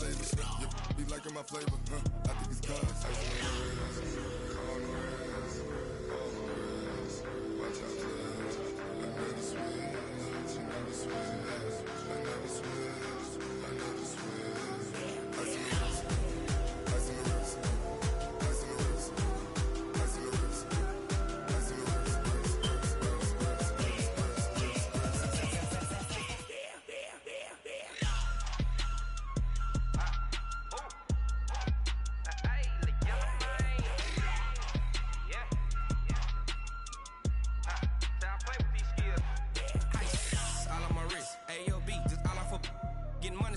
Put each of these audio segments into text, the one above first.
save it. You be liking my flavor, I think it's cause ice on the wrist, on the wrist, on the wrist. Watch out, please. I never switch, I never switch, I never switch, I never switch. Ice on the wrist, ice on the wrist, ice on the wrist, ice on the wrist, ice on the wrist.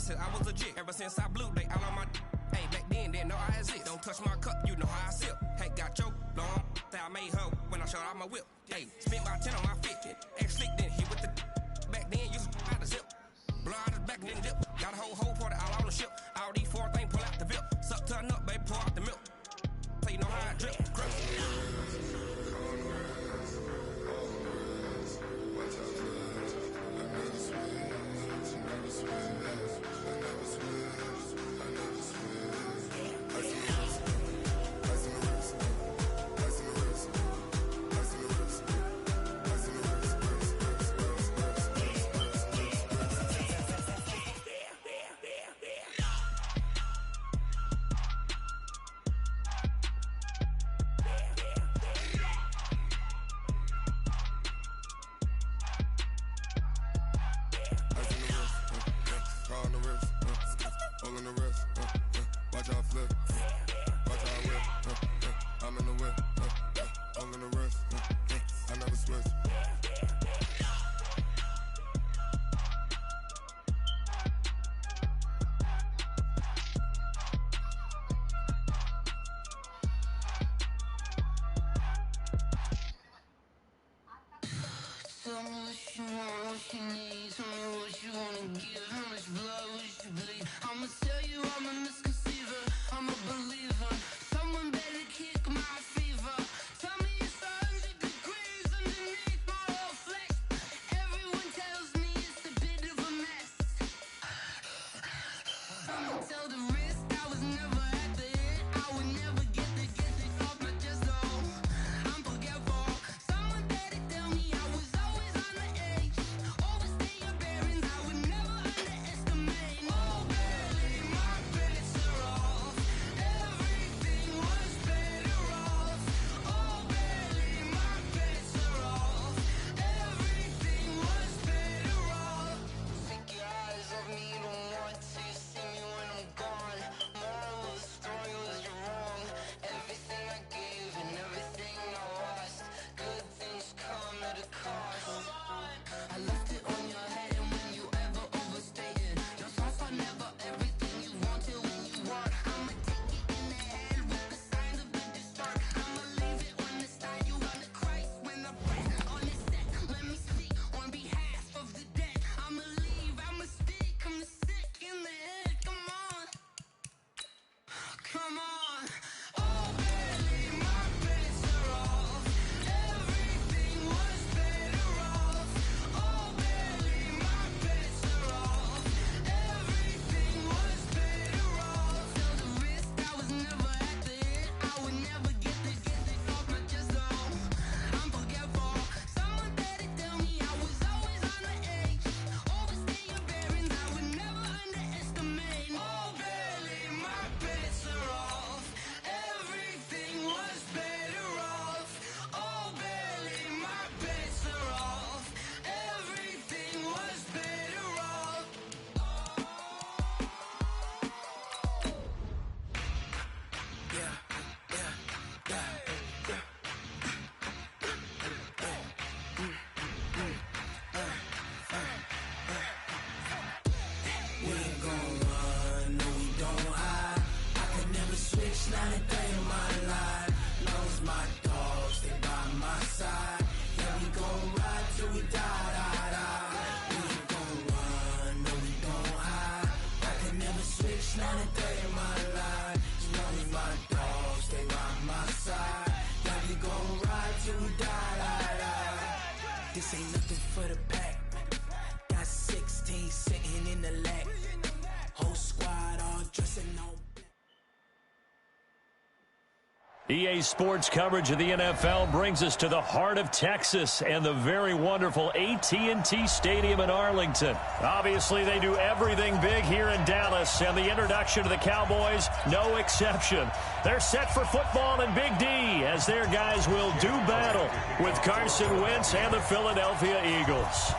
I was legit ever since I blew they all on my hey back then didn't know I exist. Don't touch my cup, you know how I sip. Hey, got your long that I made her when I showed out my whip. Hey, spent about 10 on my 50. Ex slick then hit with the back then used to out the zip. Blow out his back and then dip. Got a whole party all on the ship. All these four things pull out the VIP. Suck to a nut, baby, pour out the milk. So you know how I drip. Grip. Watch out, I never switch, I never switch. I never switch, I never switch. Ice in the wrist, ice in the wrist, ice in the wrist, ice in the wrist, ice in the wrist. Everything EA Sports coverage of the NFL brings us to the heart of Texas and the very wonderful AT&T Stadium in Arlington. Obviously, they do everything big here in Dallas, and the introduction to the Cowboys, no exception. They're set for football in Big D as their guys will do battle with Carson Wentz and the Philadelphia Eagles.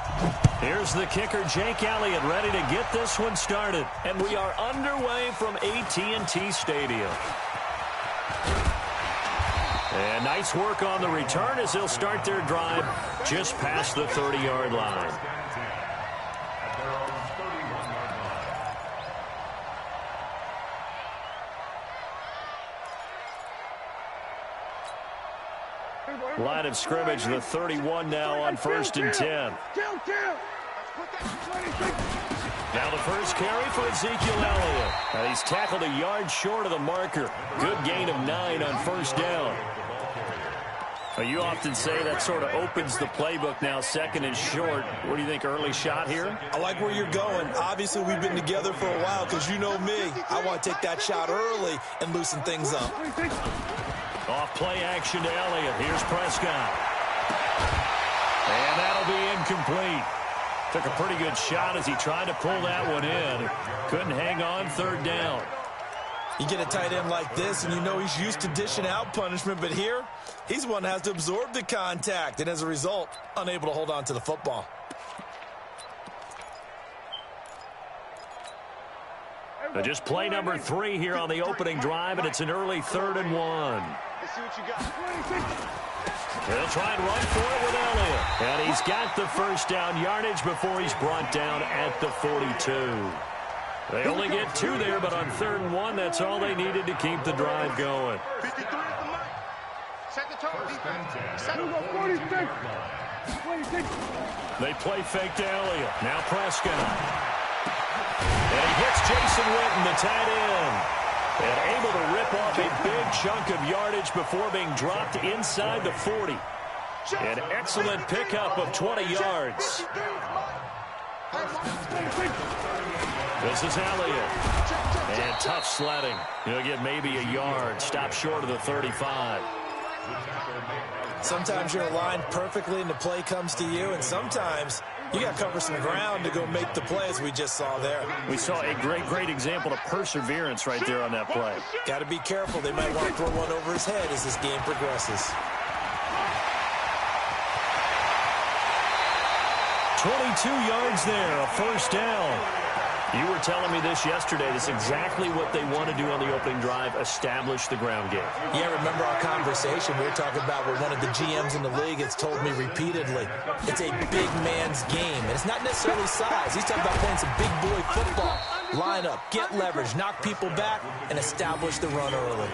Here's the kicker, Jake Elliott, ready to get this one started. And we are underway from AT&T Stadium. And nice work on the return as they'll start their drive just past the 30-yard line. Line of scrimmage, the 31 now on 1st and 10. Now the first carry for Ezekiel Elliott. And he's tackled a yard short of the marker. Good gain of 9 on 1st down. You often say that sort of opens the playbook now, 2nd and short. What do you think, early shot here? I like where you're going. Obviously, we've been together for a while because you know me. I want to take that shot early and loosen things up. Off play action to Elliott. Here's Prescott. And that'll be incomplete. Took a pretty good shot as he tried to pull that one in. Couldn't hang on, 3rd down. You get a tight end like this, and you know he's used to dishing out punishment, but here, he's one that has to absorb the contact, and as a result, unable to hold on to the football. Just play number 3 here on the opening drive, and it's an early 3rd and 1. They'll try and run for it with Elliott. And he's got the 1st down yardage before he's brought down at the 42. They only get 2 there, but on 3rd and 1, that's all they needed to keep the drive going. They play fake to Elliott. Now Prescott. And he hits Jason Witten, the tight end. And able to rip off a big chunk of yardage before being dropped inside the 40. An excellent pickup of 20 yards. This is Elliott. And tough sledding. He'll get maybe a yard. Stop short of the 35. Sometimes you're aligned perfectly and the play comes to you, and sometimes you got to cover some ground to go make the play, as we just saw there. We saw a great example of perseverance right there on that play. Got to be careful. They might want to throw one over his head as this game progresses. 22 yards there, a 1st down. You were telling me this yesterday. This is exactly what they want to do on the opening drive, establish the ground game. Yeah, remember our conversation? We were talking about what one of the GMs in the league has told me repeatedly. It's a big man's game, and it's not necessarily size. He's talking about playing some big boy football. Line up, get leverage, knock people back, and establish the run early.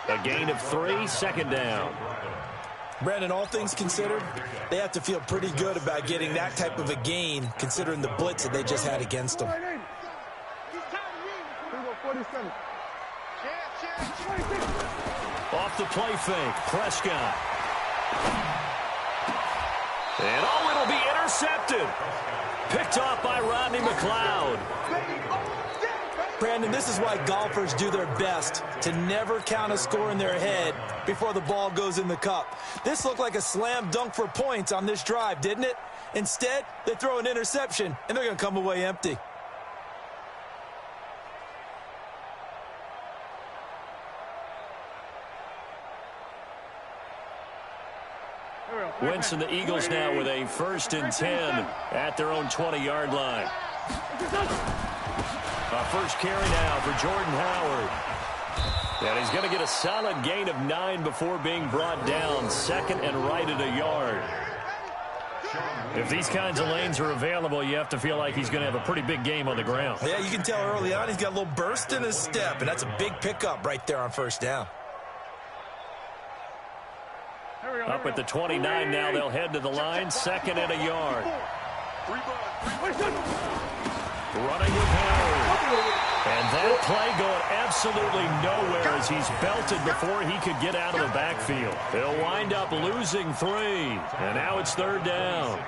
A gain of 3, 2nd down. Brandon, all things considered, they have to feel pretty good about getting that type of a gain, considering the blitz that they just had against them. Off the play fake, Prescott. And it'll be intercepted. Picked off by Rodney McLeod. Brandon, this is why golfers do their best to never count a score in their head before the ball goes in the cup. This looked like a slam dunk for points on this drive, didn't it? Instead, they throw an interception, and they're going to come away empty. Wentz and the Eagles now with a 1st and 10 at their own 20-yard line. First carry now for Jordan Howard. And he's going to get a solid gain of 9 before being brought down. 2nd and right at a yard. If these kinds of lanes are available, you have to feel like he's going to have a pretty big game on the ground. Yeah, you can tell early on he's got a little burst in his step, and that's a big pickup right there on 1st down. Up at the 29 now, they'll head to the line. 2nd and a yard. Running with Howard. And that play going absolutely nowhere as he's belted before he could get out of the backfield. They'll wind up losing 3. And now it's 3rd down.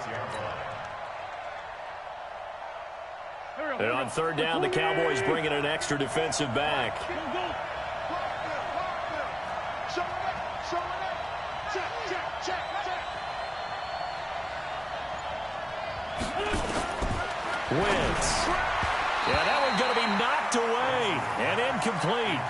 And on 3rd down, the Cowboys bring in an extra defensive back. Wentz. Yeah, that one's going to be knocked away and incomplete.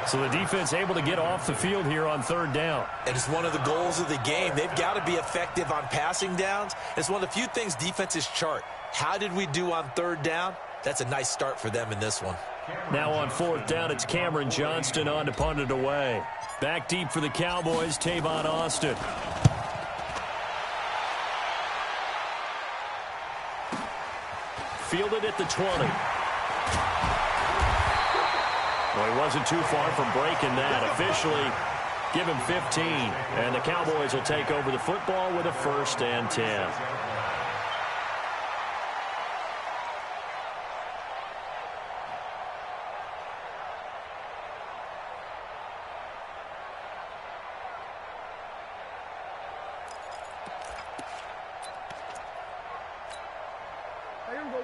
So the defense able to get off the field here on third down. And it's one of the goals of the game. They've got to be effective on passing downs. It's one of the few things defenses chart. How did we do on third down? That's a nice start for them in this one. Now on fourth down, it's Cameron Johnston on to punt it away. Back deep for the Cowboys, Tavon Austin. Fielded at the 20. Well, he wasn't too far from breaking that. Officially, give him 15. And the Cowboys will take over the football with a 1st and 10.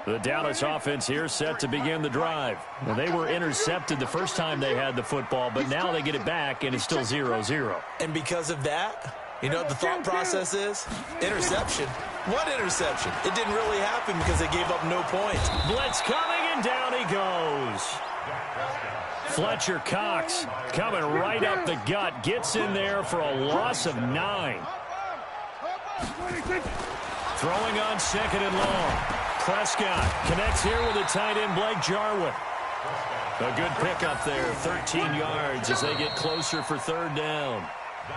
The Dallas offense here set to begin the drive. Now, they were intercepted the first time they had the football, but now they get it back, and it's still 0-0. And because of that, you know what the thought process is? Interception. What interception? It didn't really happen because they gave up no points. Blitz coming, and down he goes. Fletcher Cox coming right up the gut. Gets in there for a loss of 9. Throwing on 2nd and long. Prescott connects here with the tight end, Blake Jarwin. A good pickup there, 13 yards as they get closer for 3rd down.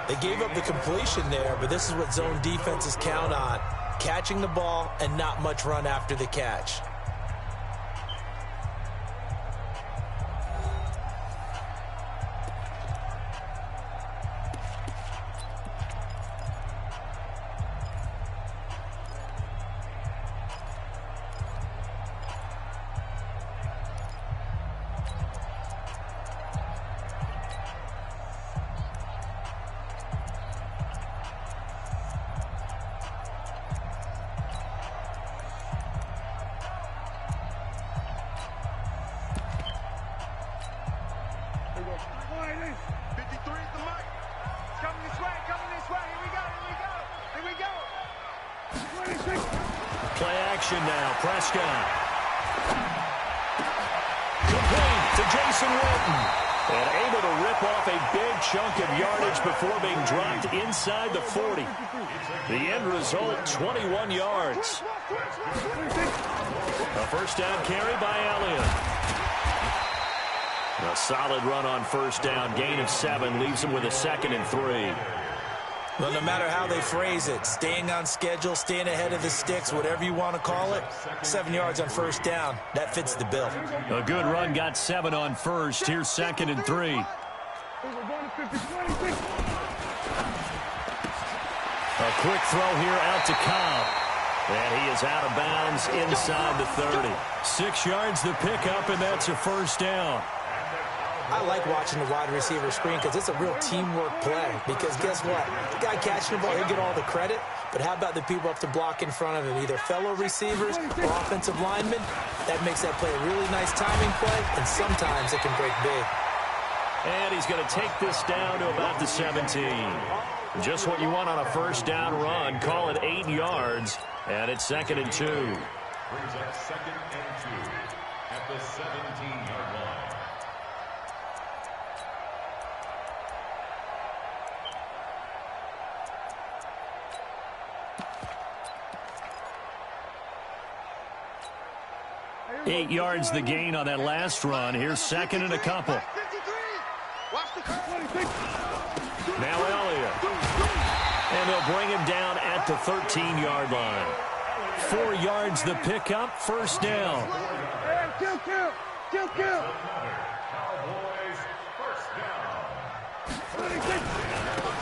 They gave up the completion there, but this is what zone defenses count on. Catching the ball and not much run after the catch. Play action now. Prescott. Complete to Jason Witten. And able to rip off a big chunk of yardage before being dropped inside the 40. The end result, 21 yards. A 1st down carry by Elliott. A solid run on 1st down. Gain of 7 leaves him with a 2nd and 3. Well, no matter how they phrase it, staying on schedule, staying ahead of the sticks, whatever you want to call it, 7 yards on 1st down, that fits the bill. A good run, got 7 on 1st. Here's 2nd and 3. A quick throw here out to Cobb. And he is out of bounds inside the 30. 6 yards the pickup, and that's a 1st down. I like watching the wide receiver screen because it's a real teamwork play. Because guess what? The guy catching the ball, he'll get all the credit. But how about the people up to block in front of him? Either fellow receivers or offensive linemen. That makes that play a really nice timing play, and sometimes it can break big. And he's going to take this down to about the 17. Just what you want on a 1st down run. Call it 8 yards, and it's 2nd and 2. Brings up 2nd and 2 at the 17-yard line. Eight yards the gain on that last run. Here's 2nd and a couple. Now Elliott. And they'll bring him down at the 13-yard line. 4 yards the pickup, 1st down.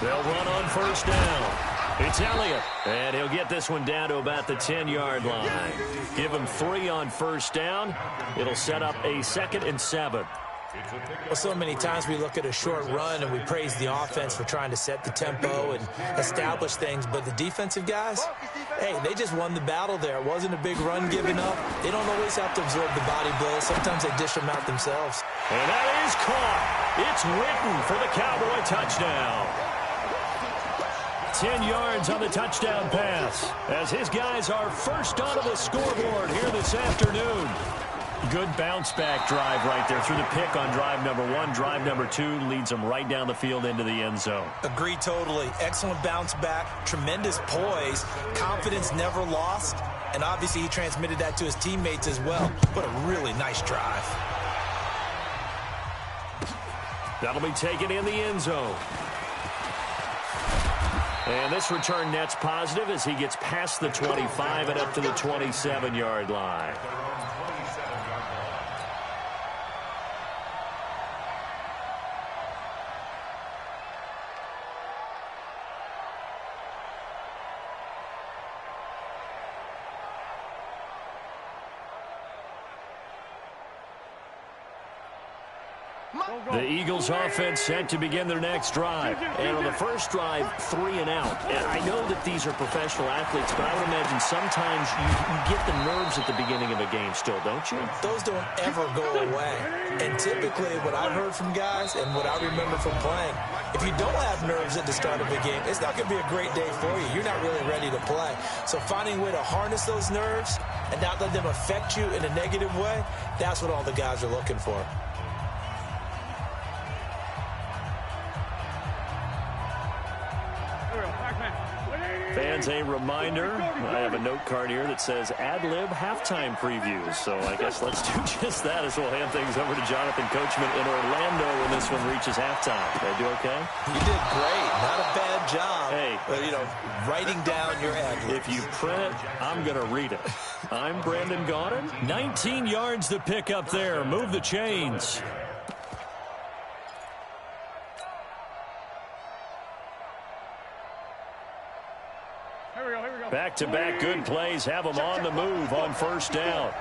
They'll run on 1st down. It's Elliott, and he'll get this one down to about the 10-yard line. Give him 3 on 1st down. It'll set up a 2nd and 7. Well, so many times we look at a short run and we praise the offense for trying to set the tempo and establish things, but the defensive guys, hey, they just won the battle there. It wasn't a big run given up. They don't always have to absorb the body blows. Sometimes they dish them out themselves. And that is caught. It's Witten for the Cowboy touchdown. 10 yards on the touchdown pass, as his guys are first onto the scoreboard here this afternoon. Good bounce-back drive right there through the pick on drive number 1. Drive number 2 leads them right down the field into the end zone. Agree totally. Excellent bounce-back, tremendous poise, confidence never lost, and obviously he transmitted that to his teammates as well. What a really nice drive. That'll be taken in the end zone. And this return net's positive as he gets past the 25 and up to the 27-yard line. The Eagles offense set to begin their next drive. And on the first drive, 3 and out. And I know that these are professional athletes, but I would imagine sometimes you get the nerves at the beginning of a game still, don't you? Those don't ever go away. And typically what I've heard from guys and what I remember from playing, if you don't have nerves at the start of a game, it's not going to be a great day for you. You're not really ready to play. So finding a way to harness those nerves and not let them affect you in a negative way, that's what all the guys are looking for. Fans, a reminder, I have a note card here that says ad-lib halftime previews. So I guess let's do just that as we'll hand things over to Jonathan Coachman in Orlando when this one reaches halftime. Did I do okay? You did great. Not a bad job. Hey. But, writing down your ad-libs. If you print it, I'm going to read it. I'm Brandon Gaudin. 19 yards to pick up there. Move the chains. Back-to-back good plays have them on the move on first down.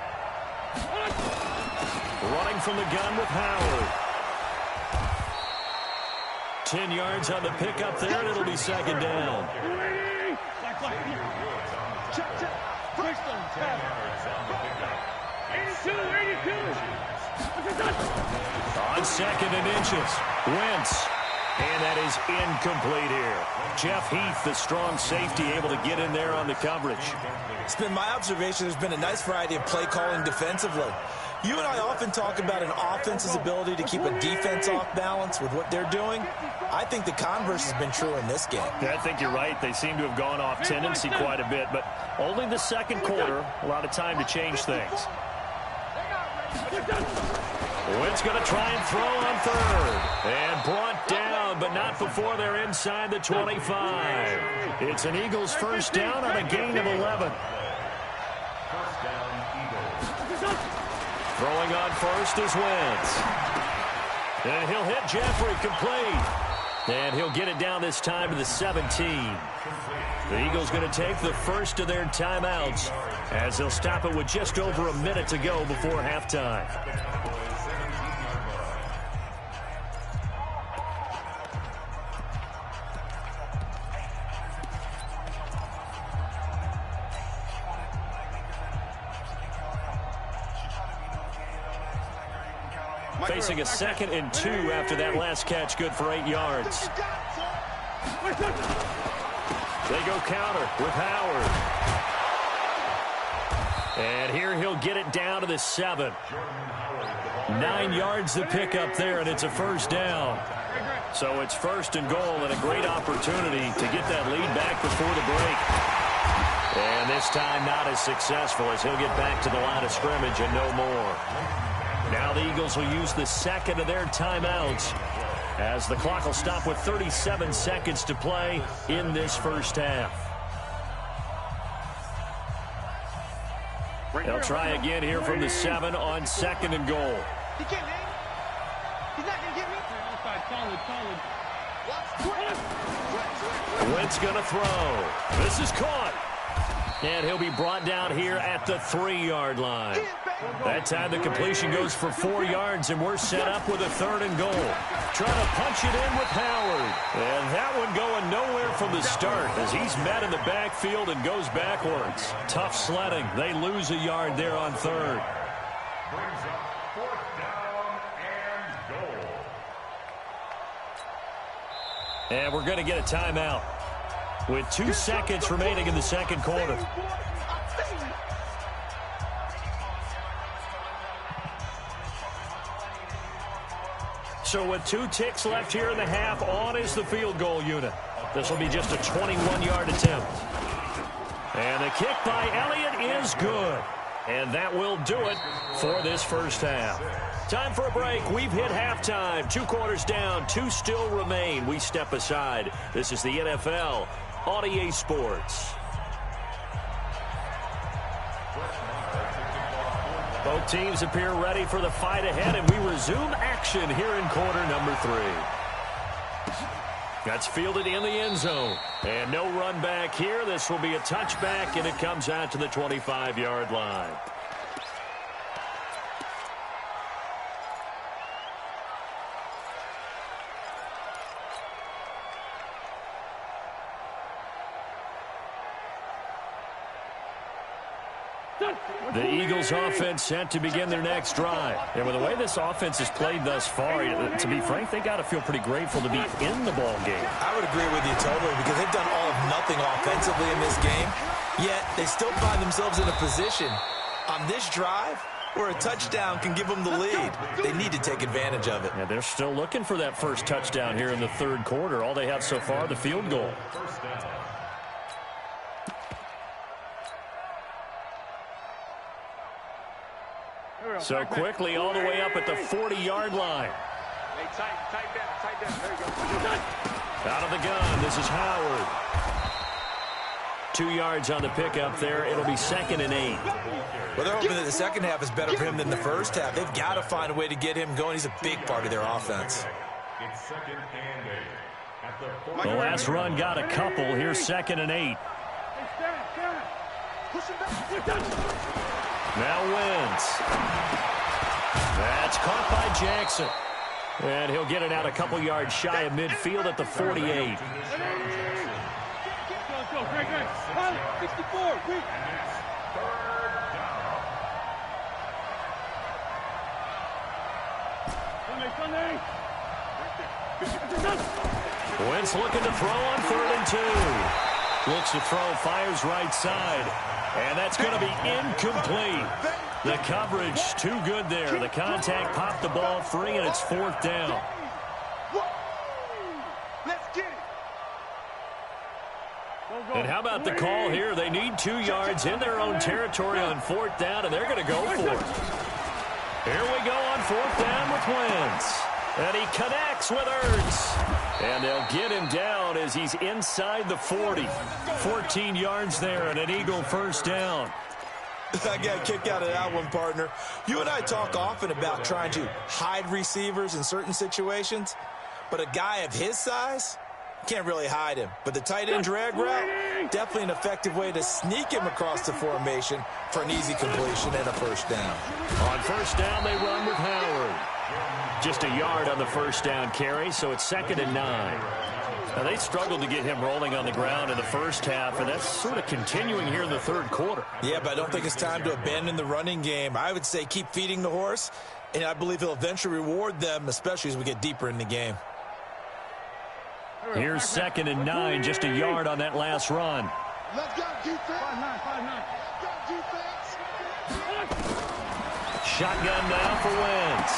Running from the gun with Howard. 10 yards on the pickup there, and it'll be second down. On second and inches, Wentz. And that is incomplete here. Jeff Heath, the strong safety, able to get in there on the coverage. It's been my observation there's been a nice variety of play calling defensively. You and I often talk about an offense's ability to keep a defense off balance with what they're doing. I think the converse has been true in this game. Yeah, I think you're right. They seem to have gone off tendency quite a bit, but only the second quarter, a lot of time to change things. Wentz going to try and throw on third. And brought down, but not before they're inside the 25. It's an Eagles first down on a gain of 11. Throwing on first is Wentz. And he'll hit Jeffrey complete. And he'll get it down this time to the 17. The Eagles going to take the first of their timeouts as they'll stop it with just over a minute to go before halftime. Facing a 2nd and 2 after that last catch, good for 8 yards. They go counter with Howard. And here he'll get it down to the 7. 9 yards to pick up there, and it's a first down. So it's first and goal, and a great opportunity to get that lead back before the break. And this time not as successful as he'll get back to the line of scrimmage and no more. Now the Eagles will use the second of their timeouts as the clock will stop with 37 seconds to play in this first half. They'll try again here from the 7 on 2nd and goal. He can't hang. He's not going to get me. Solid. Wentz going to throw. This is caught. And he'll be brought down here at the 3-yard line. That time the completion goes for 4 yards, and we're set up with a 3rd and goal. Trying to punch it in with Howard. And that one going nowhere from the start as he's met in the backfield and goes backwards. Tough sledding. They lose a yard there on 3rd. Brings up 4th down and goal. And we're going to get a timeout. with 2 seconds remaining in the second quarter. So with 2 ticks left here in the half, on is the field goal unit. This will be just a 21-yard attempt. And the kick by Elliott is good. And that will do it for this first half. Time for a break. We've hit halftime. 2 quarters down, 2 still remain. We step aside. This is the NFL on EA Sports. Both teams appear ready for the fight ahead, and we resume action here in quarter number 3. That's fielded in the end zone. And no run back here. This will be a touchback, and it comes out to the 25-yard line. The Eagles offense set to begin their next drive. And with the way this offense has played thus far, to be frank, they got to feel pretty grateful to be in the ball game. I would agree with you totally, because they've done all of nothing offensively in this game, yet they still find themselves in a position on this drive where a touchdown can give them the lead. They need to take advantage of it. Yeah, they're still looking for that first touchdown here in the third quarter. All they have so far, the field goal. So quickly all the way up at the 40-yard line. Hey, tight down. There you go. Out of the gun, this is Howard. 2 yards on the pickup there. It'll be 2nd and 8. Well, they're hoping that the second half is better for him than the first half. They've got to find a way to get him going. He's a big part of their offense. It's 2nd and 8. At The last run got a couple. Here's 2nd and 8. Now Wentz. That's caught by Jackson. And he'll get it out a couple yards shy of midfield at the 48. Go, Greg. 64. Quick. Wentz looking to throw on 3rd and 2. Looks to throw, fires right side. And that's going to be incomplete. The coverage too good there. The contact popped the ball free, and it's 4th down. Let's get it. And how about the call here? They need 2 yards in their own territory on 4th down, and they're going to go for it. Here we go on 4th down with Wentz. And he connects with Ertz. And they'll get him down as he's inside the 40. 14 yards there and an Eagle first down. I got a kick out of that one, partner. You and I talk often about trying to hide receivers in certain situations, but a guy of his size can't really hide him. But the tight end drag route, definitely an effective way to sneak him across the formation for an easy completion and a first down. On first down, they run with Howard. Just a yard on the first down carry, so it's 2nd and 9. Now, they struggled to get him rolling on the ground in the first half, and that's sort of continuing here in the third quarter. Yeah, but I don't think it's time to abandon the running game. I would say keep feeding the horse, and I believe he'll eventually reward them, especially as we get deeper in the game. Here's 2nd and 9, just a yard on that last run. Let's go, defense. 5-9. Go, defense. Shotgun now for Wentz.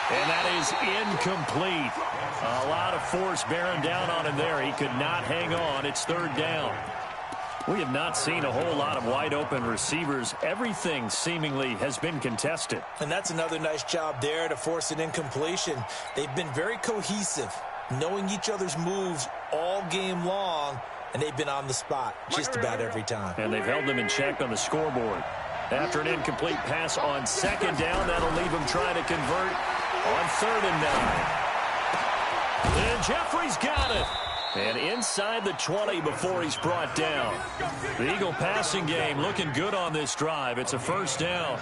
And that is incomplete. A lot of force bearing down on him there. He could not hang on. It's 3rd down. We have not seen a whole lot of wide open receivers. Everything seemingly has been contested. And that's another nice job there to force an incompletion. They've been very cohesive, knowing each other's moves all game long, and they've been on the spot just about every time. And they've held them in check on the scoreboard. After an incomplete pass on 2nd down, that'll leave them trying to convert on 3rd and 9. And Jeffrey's got it. And inside the 20 before he's brought down. The Eagle passing game looking good on this drive. It's a first down.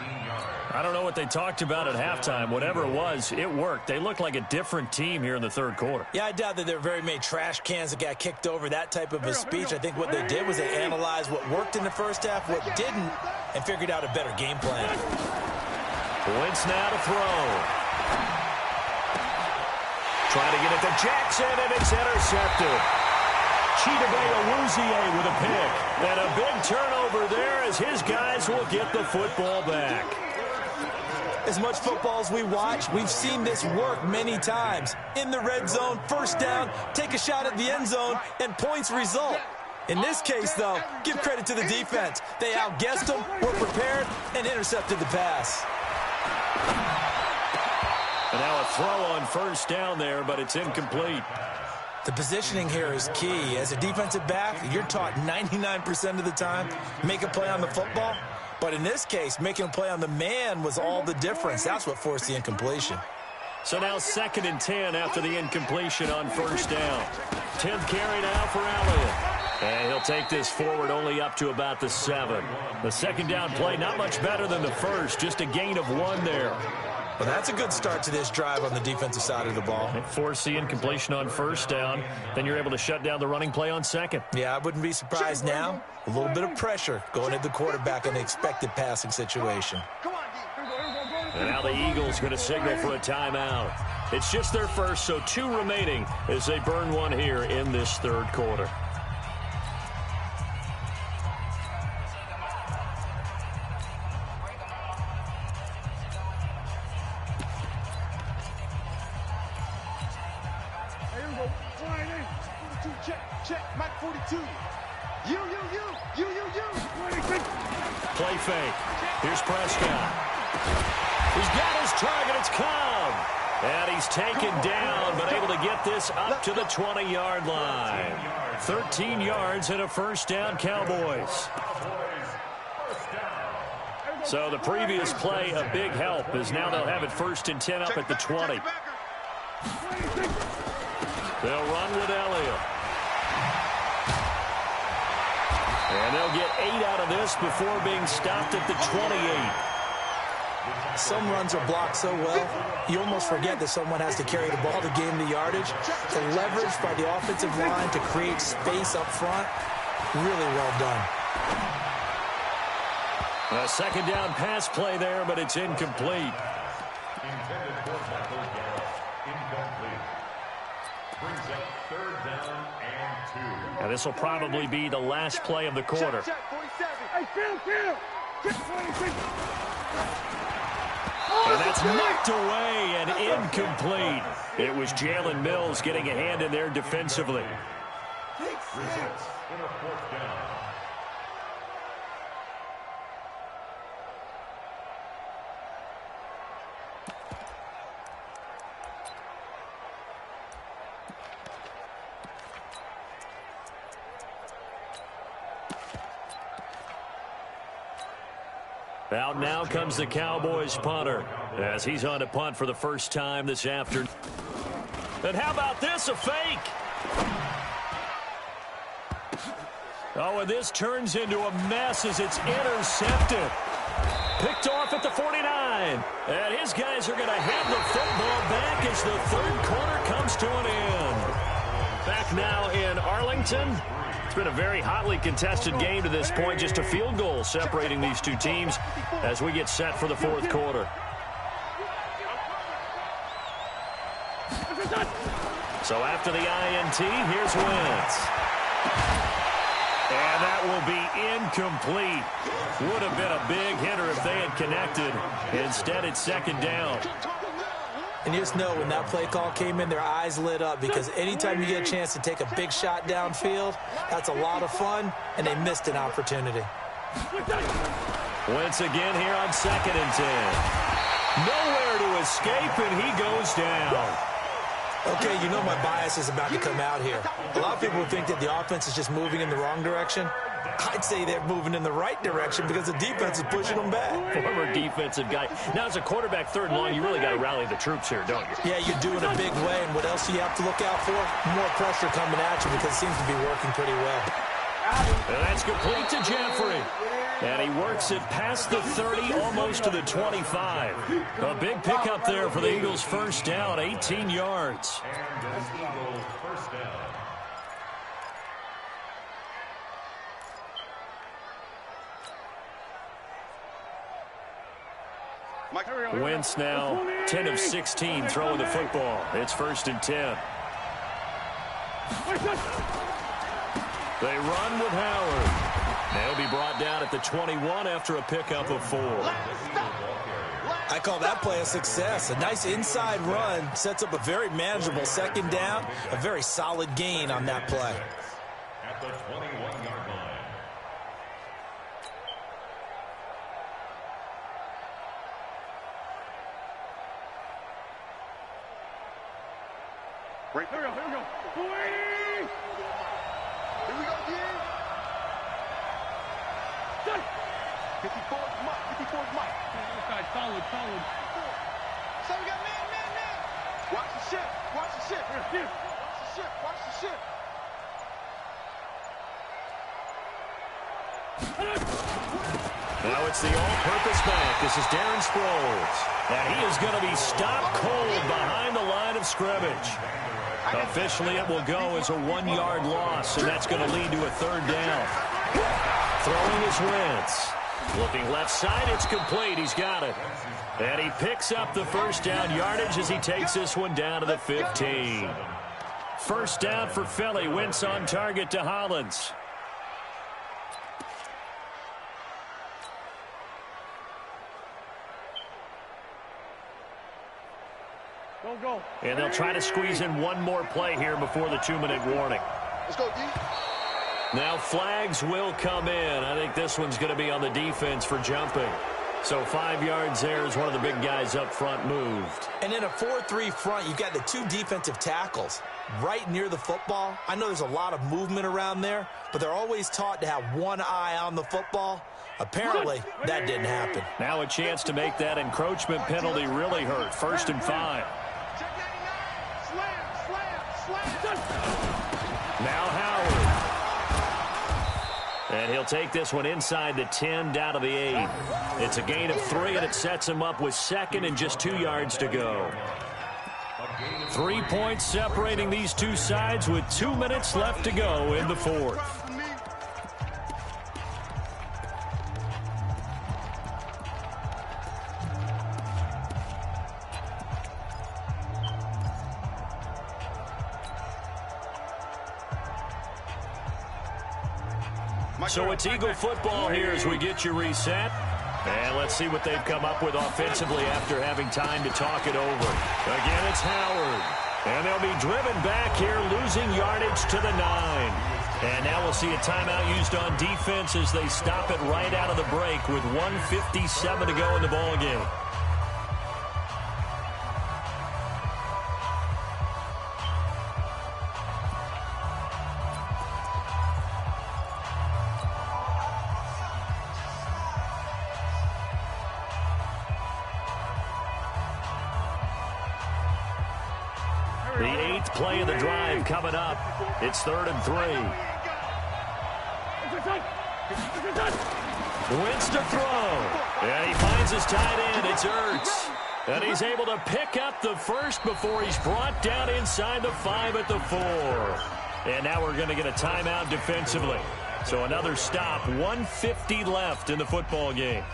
I don't know what they talked about at halftime. Whatever it was, it worked. They look like a different team here in the third quarter. Yeah, I doubt that there were very many trash cans that got kicked over, that type of a speech. I think what they did was they analyzed what worked in the first half, what didn't, and figured out a better game plan. Wentz now to throw. Trying to get it to Jackson, and it's intercepted. Chidobe Awuzie with a pick. And a big turnover there as his guys will get the football back. As much football as we watch, we've seen this work many times. In the red zone, first down, take a shot at the end zone, and points result. In this case, though, give credit to the defense. They outguessed them, were prepared, and intercepted the pass. And now a throw on first down there, but it's incomplete. The positioning here is key. As a defensive back, you're taught 99% of the time, make a play on the football. But in this case, making a play on the man was all the difference. That's what forced the incompletion. So now 2nd and 10 after the incompletion on first down. 10th carry now for Elliott. And he'll take this forward only up to about the 7. The second down play not much better than the first, just a gain of 1 there. Well, that's a good start to this drive on the defensive side of the ball. Force the incompletion on first down. Then you're able to shut down the running play on second. Yeah, I wouldn't be surprised now. A little bit of pressure going at the quarterback in an expected passing situation. And now the Eagles going to signal for a timeout. It's just their first, so 2 remaining as they burn 1 here in this third quarter. Check, Mike 42. You. Play fake. Here's Prescott. He's got his target. It's Cobb. And he's taken down, but able to get this up to the 20-yard line. 13 yards and a first down, Cowboys. So the previous play, a big help, as now they'll have it 1st and 10 up at the 20. They'll run with Elliott. And they'll get 8 out of this before being stopped at the 28. Some runs are blocked so well, you almost forget that someone has to carry the ball to gain the yardage. The leverage by the offensive line to create space up front, really well done. A second down pass play there, but it's incomplete. Intended for Michael Gallup. Incomplete. Brings up 3rd down and 2. And this will probably be the last play of the quarter. Check, 47. Hey, Phil. And that's knocked away and incomplete. It was Jalen Mills getting a hand in there defensively. Results in a 4th down. Out now comes the Cowboys punter as he's on to punt for the first time this afternoon. And how about this, a fake? Oh, and this turns into a mess as it's intercepted. Picked off at the 49. And his guys are going to have the football back as the third quarter comes to an end. Back now in Arlington. It's been a very hotly contested game to this point. Just a field goal separating these two teams as we get set for the fourth quarter. So after the INT, here's Wentz. And that will be incomplete. Would have been a big hitter if they had connected. Instead, it's second down. And you just know when that play call came in, their eyes lit up because anytime you get a chance to take a big shot downfield, that's a lot of fun, and they missed an opportunity. Wentz again here on 2nd and 10. Nowhere to escape, and he goes down. Okay, you know my bias is about to come out here. A lot of people think that the offense is just moving in the wrong direction. I'd say they're moving in the right direction because the defense is pushing them back. Former defensive guy. Now, as a quarterback, 3rd and long, you really got to rally the troops here, don't you? Yeah, you're doing a big way, and what else do you have to look out for? More pressure coming at you because it seems to be working pretty well. And that's complete to Jeffrey. And he works it past the 30, almost to the 25. A big pickup there for the Eagles' first down, 18 yards. And the Eagles' first down. Wentz now 10 of 16 throwing the football. It's 1st and 10. They run with Howard. They'll be brought down at the 21 after a pickup of 4. I call that play a success. A nice inside run sets up a very manageable second down. A very solid gain on that play. At the 21-yard line. Right, here we go. Here we go, again. 54 is Mike. 54 is Mike. Solid. So we got man. Watch the ship. Watch the ship. Watch the ship. Now it's the all-purpose back. This is Darren Sproles. And he is going to be stopped cold behind the line of scrimmage. Officially, it will go as a 1-yard loss, and that's going to lead to a 3rd down. Throwing is Wentz. Looking left side, it's complete. He's got it. And he picks up the first down yardage as he takes this one down to the 15. First down for Philly. Wentz on target to Hollins. Go. And they'll try to squeeze in one more play here before the 2-minute warning. Let's go, D. Now flags will come in. I think this one's going to be on the defense for jumping. So 5 yards there as one of the big guys up front moved. And in a 4-3 front, you've got the 2 defensive tackles right near the football. I know there's a lot of movement around there, but they're always taught to have one eye on the football. Apparently, that didn't happen. Now a chance to make that encroachment penalty really hurt. 1st and 5. Now Howard. And he'll take this one inside the 10 down to the 8. It's a gain of 3, and it sets him up with 2nd and just 2 yards to go. 3 points separating these two sides with 2 minutes left to go in the 4th. So it's Eagle football here as we get you reset. And let's see what they've come up with offensively after having time to talk it over. Again, it's Howard. And they'll be driven back here, losing yardage to the 9. And now we'll see a timeout used on defense as they stop it right out of the break with 1:57 to go in the ballgame. The 8th play of the drive coming up. It's 3rd and 3. Wentz to throw. And he finds his tight end. It's Ertz. And he's able to pick up the first before he's brought down inside the 5 at the 4. And now we're going to get a timeout defensively. So another stop. 1:50 left in the football game.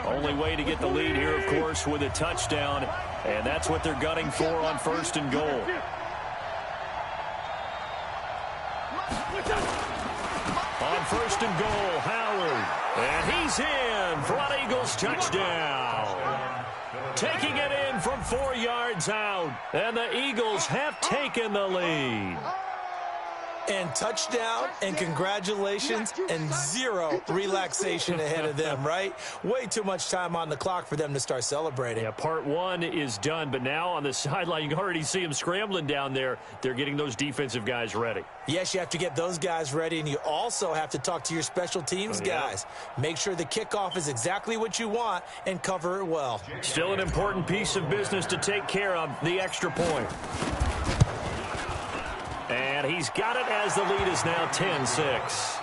Only way to get the lead here, of course, with a touchdown. And that's what they're gunning for on 1st and goal. On 1st and goal, Howard. And he's in for an Eagles touchdown. Taking it in from 4 yards out. And the Eagles have taken the lead. And touchdown, and congratulations, and 0 relaxation ahead of them, right? Way too much time on the clock for them to start celebrating. Yeah, part 1 is done, but now on the sideline, you can already see them scrambling down there. They're getting those defensive guys ready. Yes, you have to get those guys ready, and you also have to talk to your special teams guys. Make sure the kickoff is exactly what you want and cover it well. Still an important piece of business to take care of, the extra point. And he's got it as the lead is now 10-6.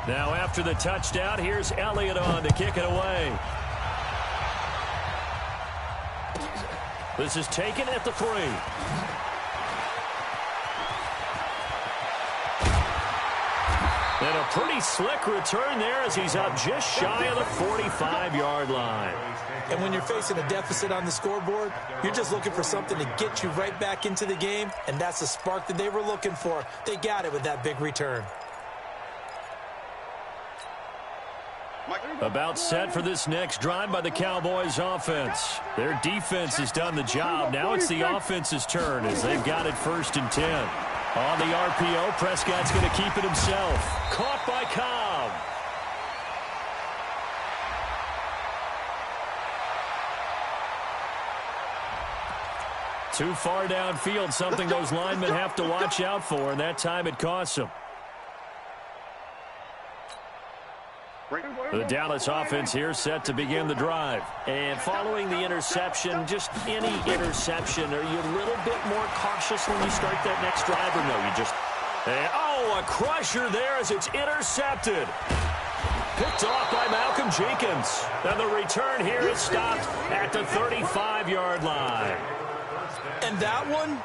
Now after the touchdown, here's Elliott on to kick it away. This is taken at the 3. And a pretty slick return there as he's up just shy of the 45-yard line. And when you're facing a deficit on the scoreboard, you're just looking for something to get you right back into the game, and that's the spark that they were looking for. They got it with that big return. About set for this next drive by the Cowboys offense. Their defense has done the job. Now it's the offense's turn as they've got it 1st and 10. On the RPO, Prescott's going to keep it himself. Caught by Cobb. Too far downfield, something those linemen have to watch out for, and that time it costs them. The Dallas offense here set to begin the drive. And following the interception, just any interception, are you a little bit more cautious when you start that next drive, or no? You just... oh, a crusher there as it's intercepted. Picked off by Malcolm Jenkins. And the return here is stopped at the 35-yard line. And that one,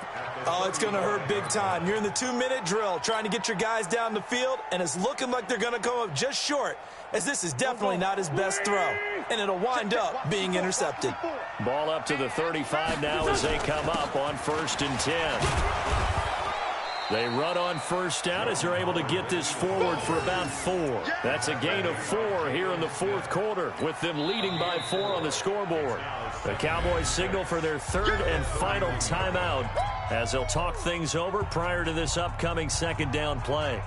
oh, it's going to hurt big time. You're in the 2-minute drill trying to get your guys down the field, and it's looking like they're going to come up just short, as this is definitely not his best throw, and it'll wind up being intercepted. Ball up to the 35 now as they come up on 1st and 10. They run on 1st down as they're able to get this forward for about 4. That's a gain of 4 here in the 4th quarter, with them leading by 4 on the scoreboard. The Cowboys signal for their 3rd and final timeout as they'll talk things over prior to this upcoming 2nd down play.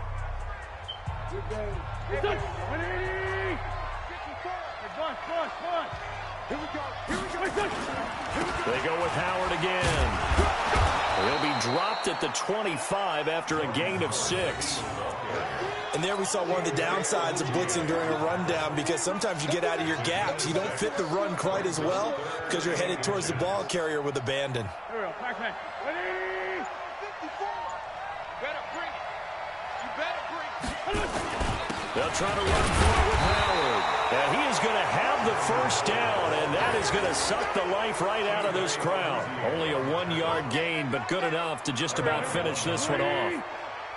They go with Howard again. He'll be dropped at the 25 after a gain of 6. And there we saw one of the downsides of blitzing during a rundown, because sometimes you get out of your gaps. You don't fit the run quite as well because you're headed towards the ball carrier with abandon. They'll try to run for it with Howard. And he is going to have the 1st down, and that is going to suck the life right out of this crowd. Only a 1-yard gain, but good enough to just about finish this one off.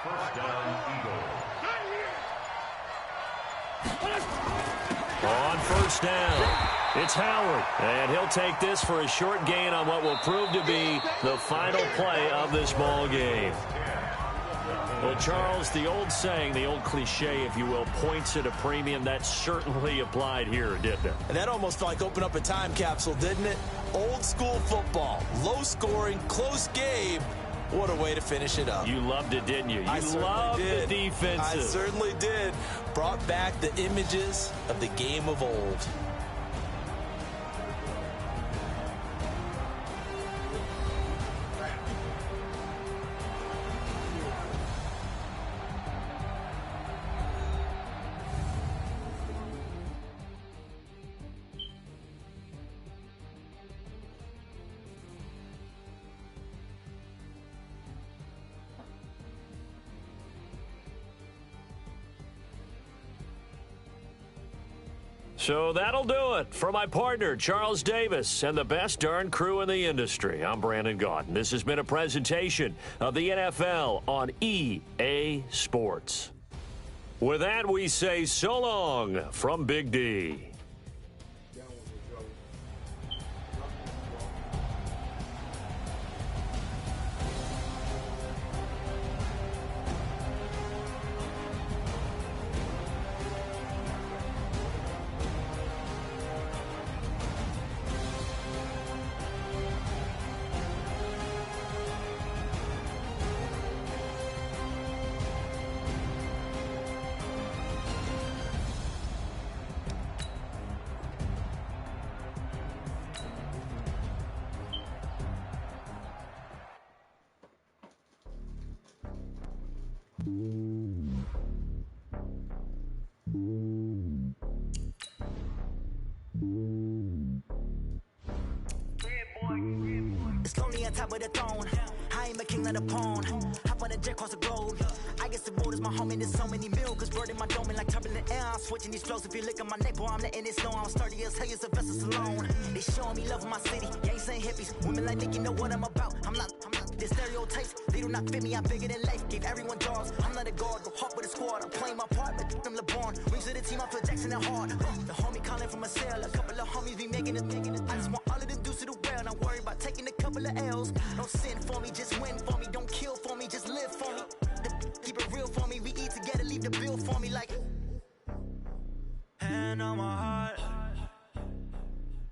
1st down, Eagles. On 1st down, it's Howard. And he'll take this for a short gain on what will prove to be the final play of this ball game. Well, Charles, the old saying, the old cliche, if you will, points at a premium, that certainly applied here, didn't it? And that almost felt like opened up a time capsule, didn't it? Old school football, low scoring, close game. What a way to finish it up. You loved it, didn't you? You loved the defensive. I certainly did. Brought back the images of the game of old. So that'll do it for my partner, Charles Davis, and the best darn crew in the industry. I'm Brandon Gaudin. This has been a presentation of the NFL on EA Sports. With that, we say so long from Big D. It's lonely on top of the throne. I ain't a king of the pawn. Hop on a jet across the globe. I guess the road is my home and there's so many milk. Bird in my dome and like turbulent air. I'm switching these flows. If you look at my neck, boy, I'm letting it slow. I'm sturdy as hell, it's a vessel alone. They showing me love in my city. Yeah, ain't saying hippies. Women like Nick, you know what I'm about. I'm not the stereotypes. They do not fit me. I'm bigger than life. Gave everyone jobs. I'm not a guard. Go hard with a squad. I'm playing my part, but I'm LeBron. Rings to the team. I feel Jackson and hard. The homie calling from a cell. A couple of homies be making it. I just want all of them dudes to the well. Not worry about taking a couple of L's. Don't sin for me, just win for me. Don't kill for me, just live for me. Keep it real for me. We eat together, leave the bill for me like. Hand on my heart,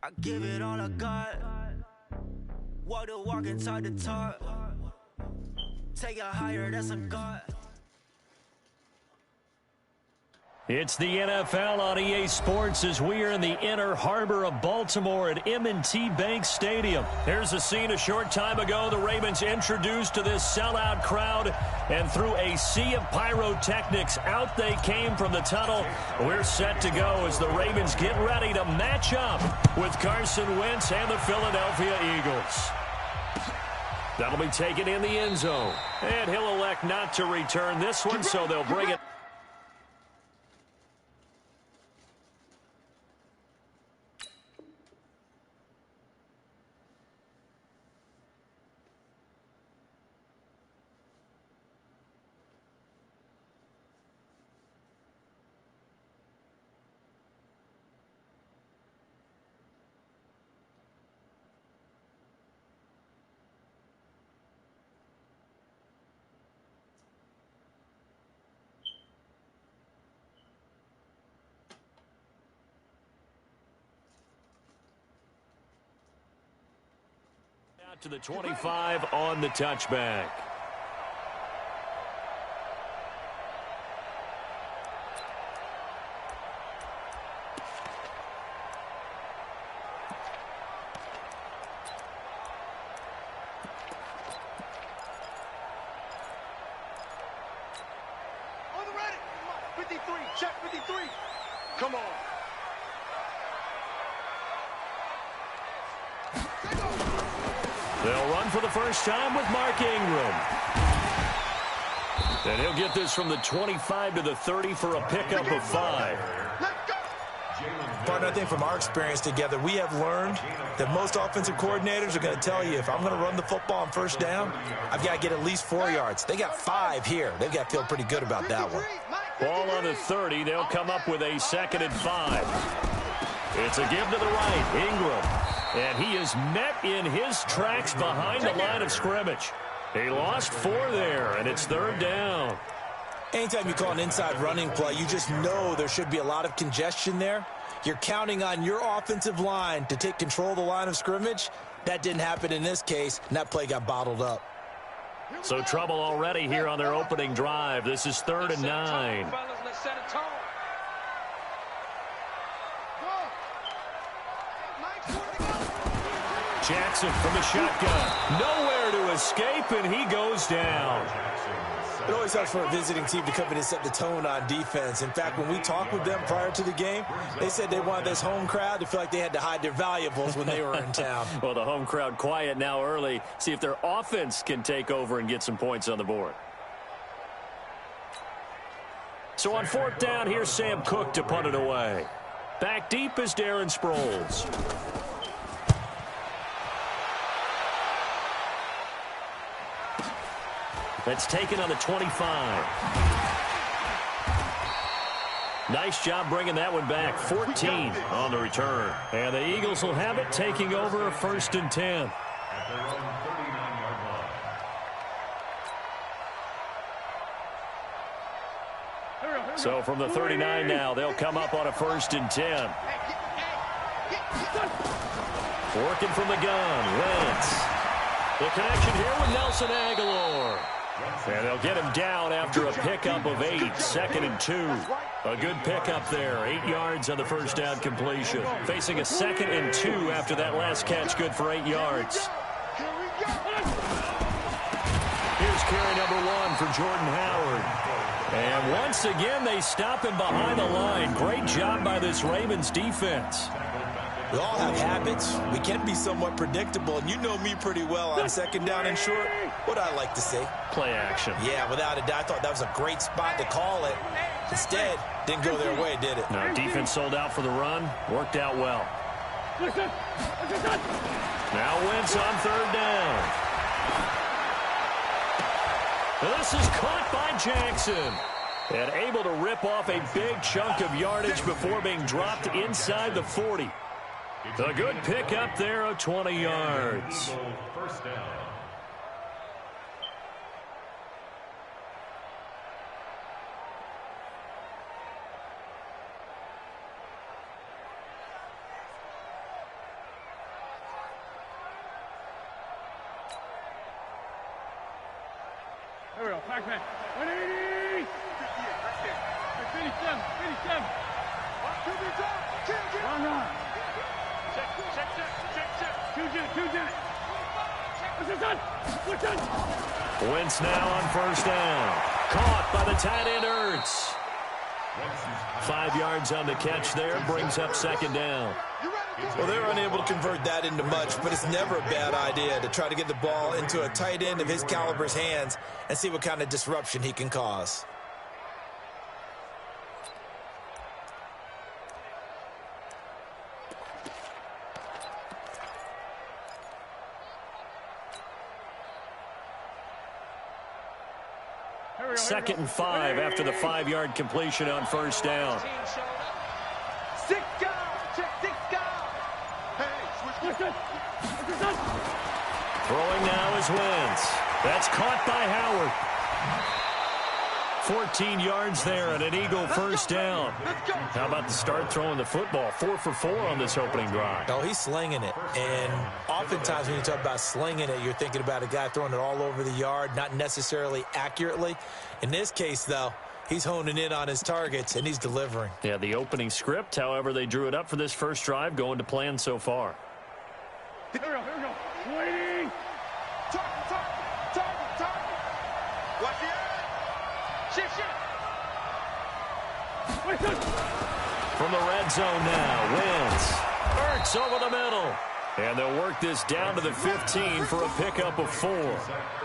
I give it all I got. Walk the walk and talk the talk. Take it higher, that's a God. It's the NFL on EA Sports as we are in the inner harbor of Baltimore at M&T Bank Stadium. Here's a scene a short time ago. The Ravens introduced to this sellout crowd, and through a sea of pyrotechnics, out they came from the tunnel. We're set to go as the Ravens get ready to match up with Carson Wentz and the Philadelphia Eagles. That'll be taken in the end zone. And he'll elect not to return this one, so they'll bring it. To the 25 on the touchback. On the ready. 53. Check 53. Come on. They'll run for the first time with Mark Ingram. And he'll get this from the 25 to the 30 for a pickup of 5. Partner, I think from our experience together, we have learned that most offensive coordinators are going to tell you, if I'm going to run the football on first down, I've got to get at least 4 yards. They got 5 here. They've got to feel pretty good about that one. Ball on the 30. They'll come up with a 2nd and 5. It's a give to the right. Ingram. And he is met in his tracks behind the line of scrimmage. He lost 4 there, and it's 3rd down. Anytime you call an inside running play, you just know there should be a lot of congestion there. You're counting on your offensive line to take control of the line of scrimmage. That didn't happen in this case, and that play got bottled up. So trouble already here on their opening drive. This is 3rd and 9. Jackson from the shotgun. Nowhere to escape, and he goes down. It always helps for a visiting team to come in and set the tone on defense. In fact, when we talked with them prior to the game, they said they wanted this home crowd to feel like they had to hide their valuables when they were in town. Well, the home crowd quiet now early. See if their offense can take over and get some points on the board. So on 4th down, here's Sam Cook to punt it away. Back deep is Darren Sproles. That's taken on the 25. Nice job bringing that one back. 14 on the return. And the Eagles will have it, taking over 1st and 10. So from the 39 now, they'll come up on a 1st and 10. Working from the gun, Wentz. The connection here with Nelson Aguilar. And they'll get him down after a pickup of 8, 2nd and 2. A good pickup there, 8 yards on the first down completion. Facing a 2nd and 2 after that last catch, good for 8 yards. Here's carry number 1 for Jordan Howard. And once again, they stop him behind the line. Great job by this Ravens defense. We all have habits. We can be somewhat predictable, and you know me pretty well on second down and short. What I like to see. Play action. Yeah, without a doubt. I thought that was a great spot to call it. Instead, didn't go their way, did it? No, defense sold out for the run. Worked out well. Now Wentz on third down. This is caught by Jackson. And able to rip off a big chunk of yardage before being dropped inside the 40. A good pickup there of 20 yards. First down. Here we go, Pac-Man. 180! 57, 57. Run, run. Check. Two jet. What's done? Wentz now on first down. Caught by the tight end Ertz. 5 yards on the catch there. Brings up second down. Well, they're unable to convert that into much, but it's never a bad idea to try to get the ball into a tight end of his caliber's hands and see what kind of disruption he can cause. Second and 5 after the 5-yard completion on first down. Throwing now is Wentz. That's caught by Howard. 14 yards there and an Eagle first down. How about the start throwing the football? 4 for 4 on this opening drive. Oh, he's slinging it. And oftentimes when you talk about slinging it, you're thinking about a guy throwing it all over the yard, not necessarily accurately. In this case, though, he's honing in on his targets, and he's delivering. Yeah, the opening script, however, they drew it up for this first drive, going to plan so far. Here we go. Waiting. Target. Watch the edge. Shift. From the red zone now, Wentz. Ertz over the middle. And they'll work this down to the 15 for a pickup of 4.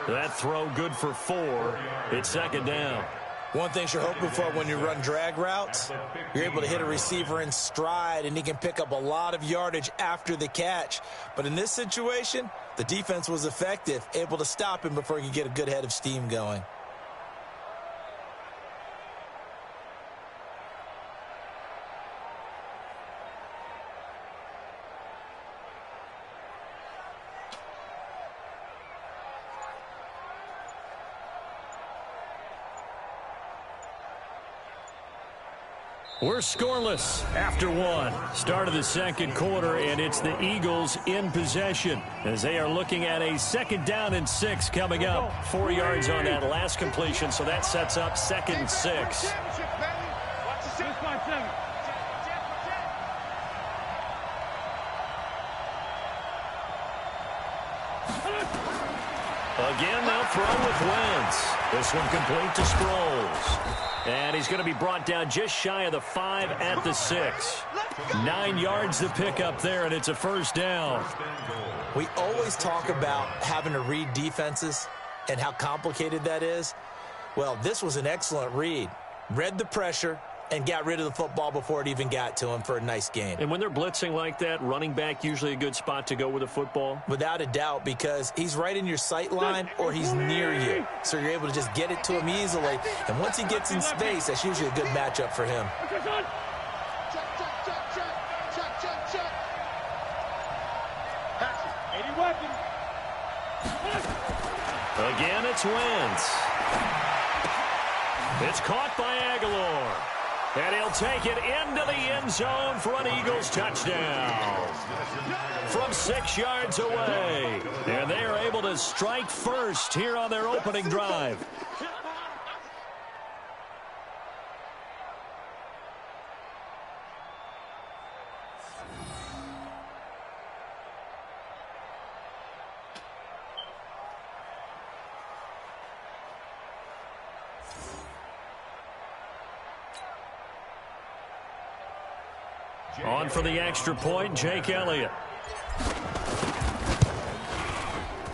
That throw good for 4. It's second down. One thing you're hoping for when you run drag routes, you're able to hit a receiver in stride, and he can pick up a lot of yardage after the catch. But in this situation, the defense was effective, able to stop him before he could get a good head of steam going. We're scoreless after 1. Start of the second quarter, and it's the Eagles in possession as they are looking at a second down and 6 coming up. 4 yards on that last completion, so that sets up second and 6. Again, they'll throw with Wentz. This one complete to Sproles. And he's going to be brought down just shy of the 5 at the 6. 9 yards to pick up there, and it's a first down. We always talk about having to read defenses and how complicated that is. Well, this was an excellent read. Read the pressure and got rid of the football before it even got to him for a nice gain. And when they're blitzing like that, running back usually a good spot to go with a football? Without a doubt, because he's right in your sight line or he's near you. So you're able to just get it to him easily. And once he gets in space, that's usually a good matchup for him. Again, it's Wentz. It's caught by Aguilar. And he'll take it into the end zone for an Eagles touchdown. From 6 yards away. And they are able to strike first here on their opening drive. On for the extra point, Jake Elliott.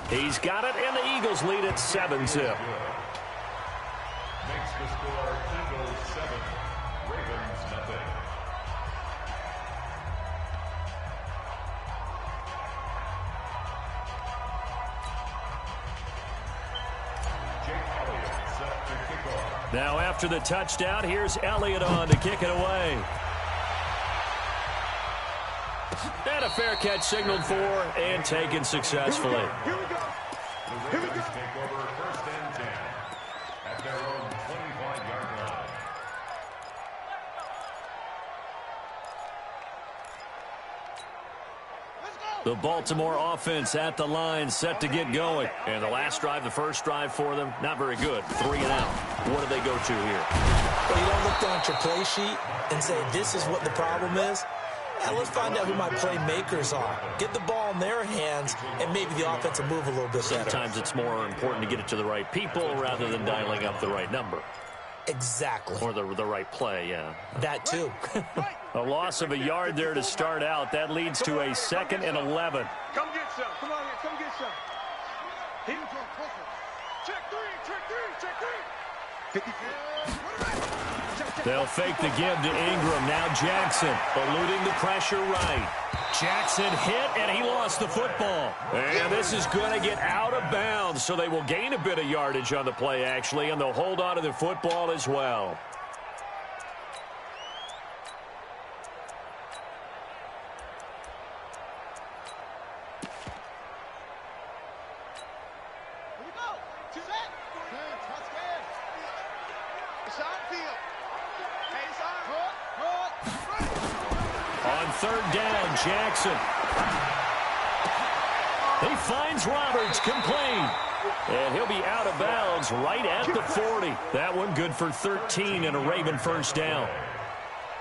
He's got it, and the Eagles lead at 7-zip. Makes the score Eagles 7, Ravens nothing. Jake Elliott set to kick off. Now after the touchdown, here's Elliott on to kick it away. And a fair catch signaled for and taken successfully. The Ravens take over 1st and 10 at their own 25-yard line. The Baltimore offense at the line, set to get going. And the last drive, the first drive for them, not very good. 3 and out. What do they go to here? Well, you don't look down at your play sheet and say, this is what the problem is. Now let's find out who my playmakers are. Get the ball in their hands, and maybe the offense will move a little bit better. Sometimes it's more important to get it to the right people rather than dialing up the right number. Exactly. Or the right play, yeah. That too. A loss of a yard there to start out. That leads to a 2nd and 11. Come get some. Come on, come get some. Hit him. Check 3, check 3, check 3. 54. They'll fake the give to Ingram. Now Jackson eluding the pressure right. Jackson hit, and he lost the football. And this is going to get out of bounds, so they will gain a bit of yardage on the play, actually, and they'll hold on to the football as well. Here we go. Set. Shot field. On 3rd down, Jackson. He finds Roberts, complete. And he'll be out of bounds right at the 40. That one good for 13 and a Raven first down.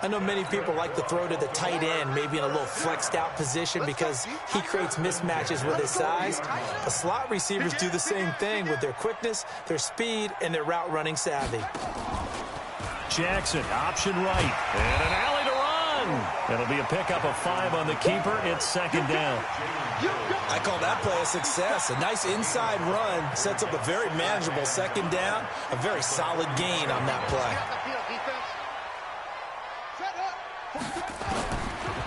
I know many people like to throw to the tight end, maybe in a little flexed out position because he creates mismatches with his size. But slot receivers do the same thing with their quickness, their speed, and their route running savvy. Jackson, option right, and an alley to run. It'll be a pickup of 5 on the keeper. It's 2nd down. I call that play a success. A nice inside run sets up a very manageable 2nd down. A very solid gain on that play.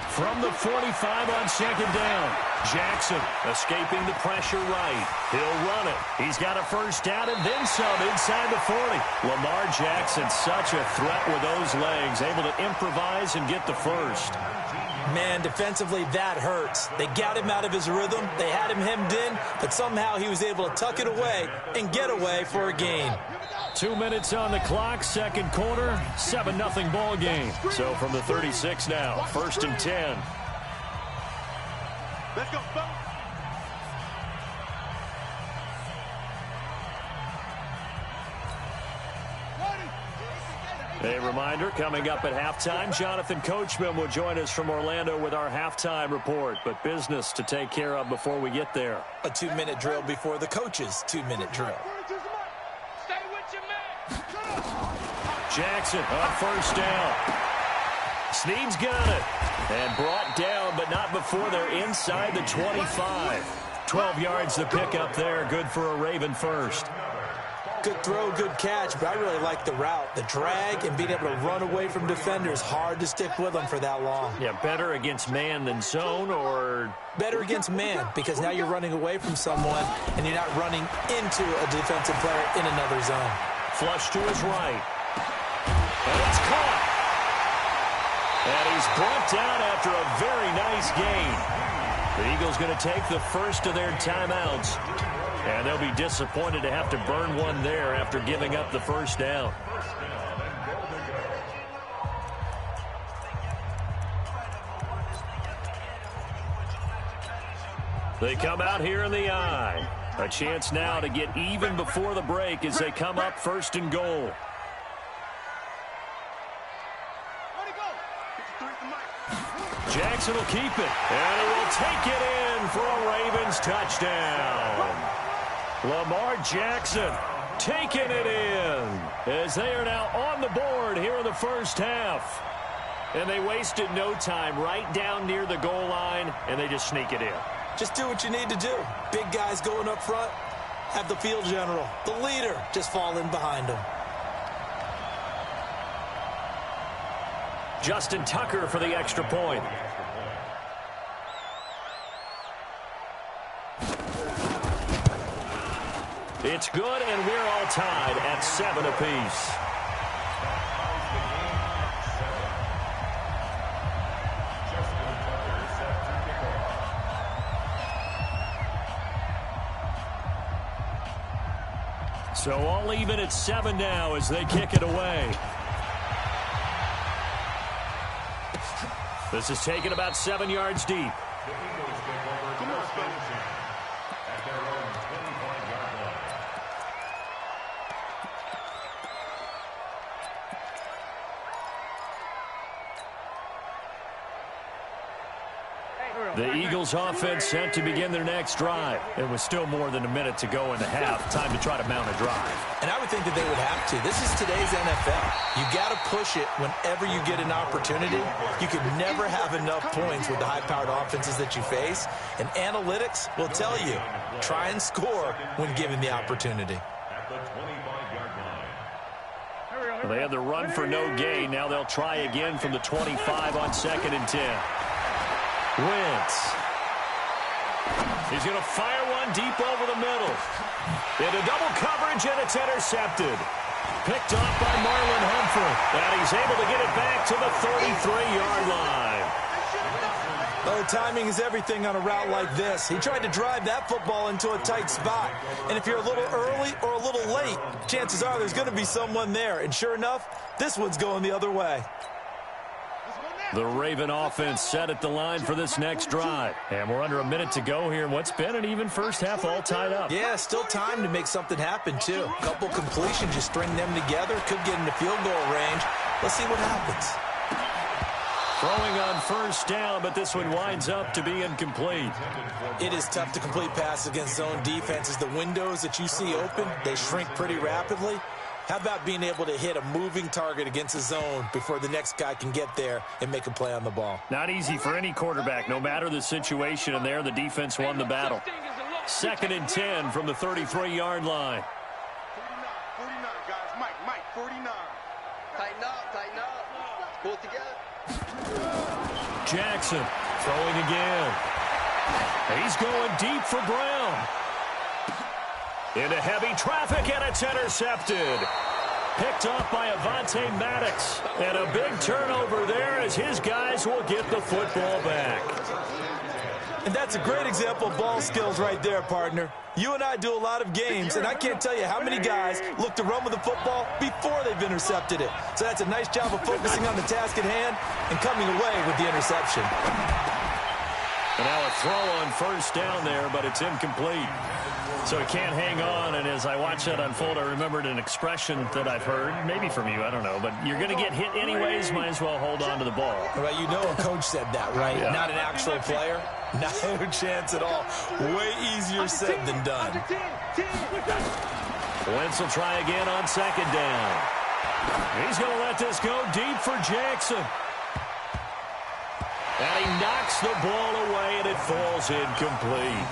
From the 45 on 2nd down, Jackson escaping the pressure right. He'll run it. He's got a first down and then some inside the 40. Lamar Jackson, such a threat with those legs, able to improvise and get the first. Man, defensively, that hurts. They got him out of his rhythm. They had him hemmed in, but somehow he was able to tuck it away and get away for a gain. 2 minutes on the clock, 2nd quarter, 7-0 ball game. So from the 36 now, 1st and 10. Let's go, folks. A reminder, coming up at halftime, Jonathan Coachman will join us from Orlando with our halftime report. But business to take care of before we get there. A 2-minute drill before the coach's 2-minute drill. Stay with your man. Jackson on first down. Snead's got it. And brought down, but not before they're inside the 25. 12 yards to pick up there. Good for a Raven first. Good throw, good catch, but I really like the route. The drag and being able to run away from defenders. Hard to stick with them for that long. Yeah, better against man than zone, or? Better against man, because now you're running away from someone and you're not running into a defensive player in another zone. Flush to his right. And it's caught. And he's brought down after a very nice gain. The Eagles going to take the first of their timeouts. And they'll be disappointed to have to burn one there after giving up the first down. They come out here in the eye. A chance now to get even before the break as they come up 1st and goal. Jackson will keep it, and he will take it in for a Ravens touchdown. Lamar Jackson taking it in as they are now on the board here in the first half. And they wasted no time right down near the goal line, and they just sneak it in. Just do what you need to do. Big guys going up front, have the field general, the leader, just fall in behind them. Justin Tucker for the extra point. It's good, and we're all tied at 7 apiece. So all even at 7 now as they kick it away. This is taken about 7 yards deep. The Eagles offense set to begin their next drive. It was still more than a minute to go in the half. Time to try to mount a drive. And I would think that they would have to. This is today's NFL. You got to push it whenever you get an opportunity. You could never have enough points with the high-powered offenses that you face. And analytics will tell you, try and score when given the opportunity. Well, they had the run for no gain. Now they'll try again from the 25 on 2nd and 10. Wentz. He's going to fire one deep over the middle. Into double coverage, and it's intercepted. Picked off by Marlon Humphrey. And he's able to get it back to the 33-yard line. Oh, timing is everything on a route like this. He tried to drive that football into a tight spot. And if you're a little early or a little late, chances are there's going to be someone there. And sure enough, this one's going the other way. The Raven offense set at the line for this next drive. And we're under a minute to go here in what's been an even first half, all tied up. Yeah, still time to make something happen, too. A couple completions, you string them together, could get into field goal range. Let's see what happens. Throwing on first down, but this one winds up to be incomplete. It is tough to complete passes against zone defenses. The windows that you see open, they shrink pretty rapidly. How about being able to hit a moving target against a zone before the next guy can get there and make a play on the ball? Not easy for any quarterback, no matter the situation, and there the defense won the battle. 2nd and 10 from the 33-yard line. 49, guys. Mike, 49. Tighten up. Pull it together. Jackson throwing again. He's going deep for Brown. Into heavy traffic, and it's intercepted. Picked off by Avonte Maddox. And a big turnover there as his guys will get the football back. And that's a great example of ball skills right there, partner. You and I do a lot of games, and I can't tell you how many guys look to run with the football before they've intercepted it. So that's a nice job of focusing on the task at hand and coming away with the interception. And now a throw on first down there, but it's incomplete. So he can't hang on, and as I watch that unfold, I remembered an expression that I've heard, maybe from you, I don't know, but you're going to get hit anyways, might as well hold on to the ball. Right, you know a coach said that, right? Yeah. Not an actual player. No chance at all. Way easier said than done. Wentz will try again on 2nd down. He's going to let this go deep for Jackson. And he knocks the ball away, and it falls incomplete.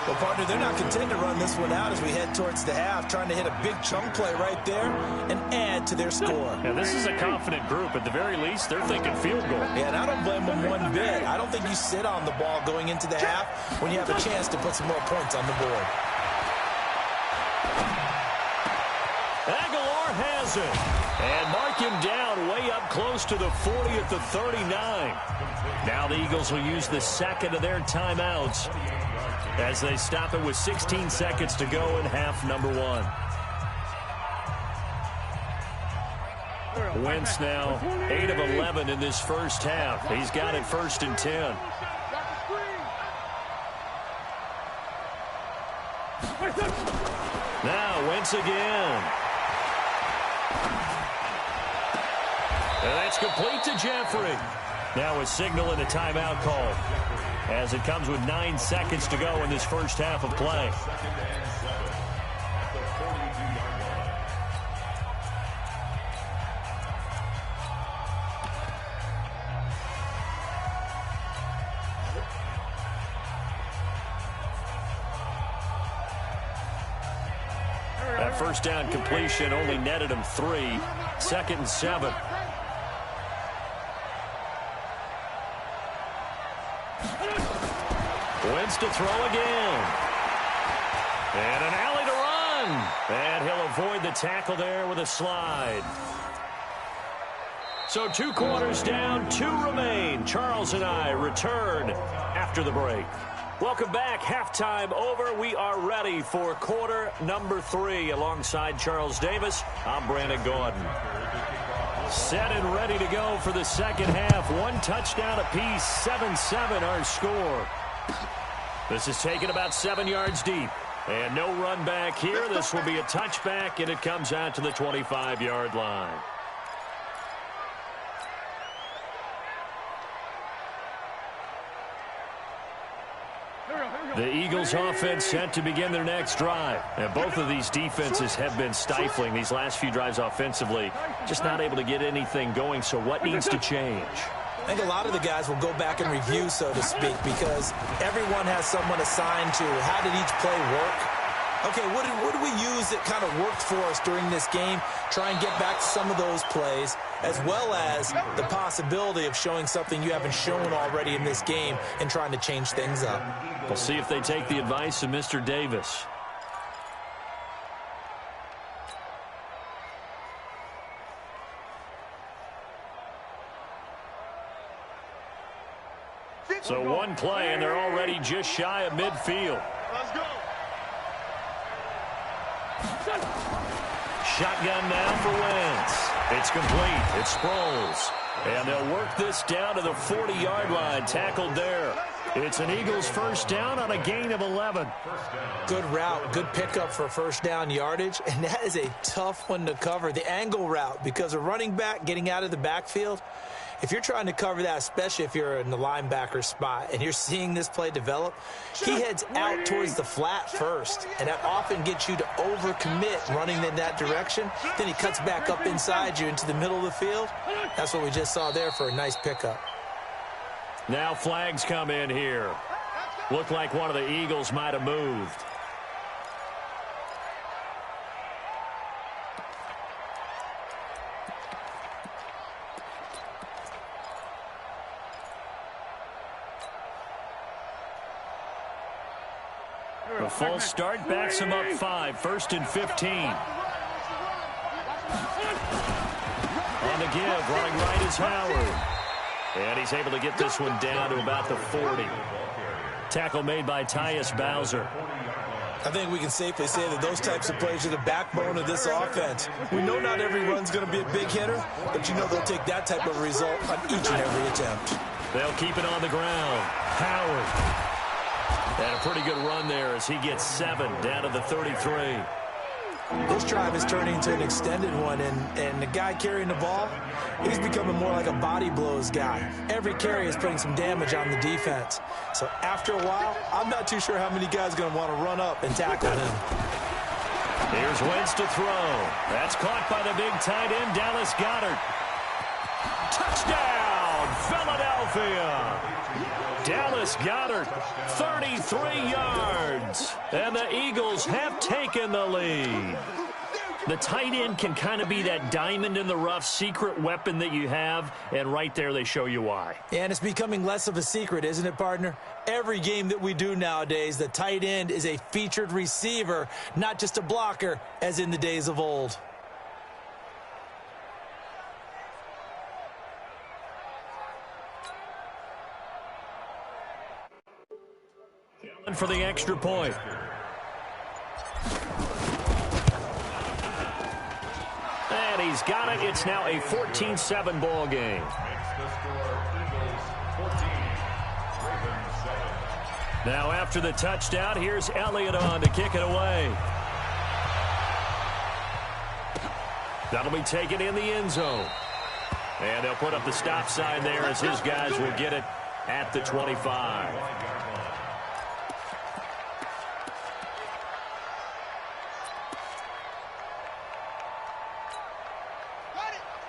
Well, partner, they're not content to run this one out as we head towards the half, trying to hit a big chunk play right there and add to their score. Yeah, this is a confident group. At the very least, they're thinking field goal. Yeah, and I don't blame them one bit. I don't think you sit on the ball going into the half when you have a chance to put some more points on the board. Aguilar has it. And mark him down way up close to the 40 at the 39. Now the Eagles will use the second of their timeouts as they stop it with 16 seconds to go in half number 1. Wentz now 8 of 11 in this first half. He's got it 1st and 10. Now Wentz again. And that's complete to Jeffrey. Now a signal and a timeout call as it comes with 9 seconds to go in this first half of play. first down completion only netted him 3. 2nd and 7. Wentz to throw again. And an alley to run. And he'll avoid the tackle there with a slide. So 2 quarters down, 2 remain. Charles and I return after the break. Welcome back. Halftime over. We are ready for quarter number 3. Alongside Charles Davis, I'm Brandon Gordon. Set and ready to go for the second half. 1 touchdown apiece. 7-7 our score. This is taken about 7 yards deep. And no run back here. This will be a touchback, and it comes out to the 25-yard line. The Eagles offense set to begin their next drive. And both of these defenses have been stifling these last few drives offensively. Just not able to get anything going, so what needs to change? I think a lot of the guys will go back and review, so to speak, because everyone has someone assigned to how did each play work. Okay, what did we use that kind of worked for us during this game? Try and get back to some of those plays, as well as the possibility of showing something you haven't shown already in this game and trying to change things up. We'll see if they take the advice of Mr. Davis. So 1 play, and they're already just shy of midfield. Let's go. Shotgun now for Wentz. It's complete. It's Sproles. And they'll work this down to the 40-yard line. Tackled there. It's an Eagles first down on a gain of 11. Good route, good pickup for first down yardage, and that is a tough one to cover. The angle route, because a running back getting out of the backfield, if you're trying to cover that, especially if you're in the linebacker spot and you're seeing this play develop, he heads out towards the flat first, and that often gets you to overcommit running in that direction. Then he cuts back up inside you into the middle of the field. That's what we just saw there for a nice pickup. Now flags come in here. Looked like one of the Eagles might have moved. The false start backs him up 5. 1st and 15. On the give, running right is Howard. And he's able to get this one down to about the 40. Tackle made by Tyus Bowser. I think we can safely say that those types of plays are the backbone of this offense. We know not every run's going to be a big hitter, but you know they'll take that type of result on each and every attempt. They'll keep it on the ground. Howard. And a pretty good run there as he gets 7 down to the 33. This drive is turning into an extended one, and the guy carrying the ball, he's becoming more like a body blows guy. Every carry is putting some damage on the defense. So after a while, I'm not too sure how many guys are going to want to run up and tackle him. Here's Wentz to throw. That's caught by the big tight end, Dallas Goedert. Touchdown, Philadelphia. Dallas Goedert, 33 yards. And the Eagles have taken the lead. The tight end can kind of be that diamond in the rough secret weapon that you have, and right there they show you why. And it's becoming less of a secret, isn't it, partner? Every game that we do nowadays, the tight end is a featured receiver, not just a blocker, as in the days of old. For the extra point. And he's got it. It's now a 14-7 ball game. Now after the touchdown, here's Elliott on to kick it away. That'll be taken in the end zone. And they'll put up the stop sign there as his guys will get it at the 25.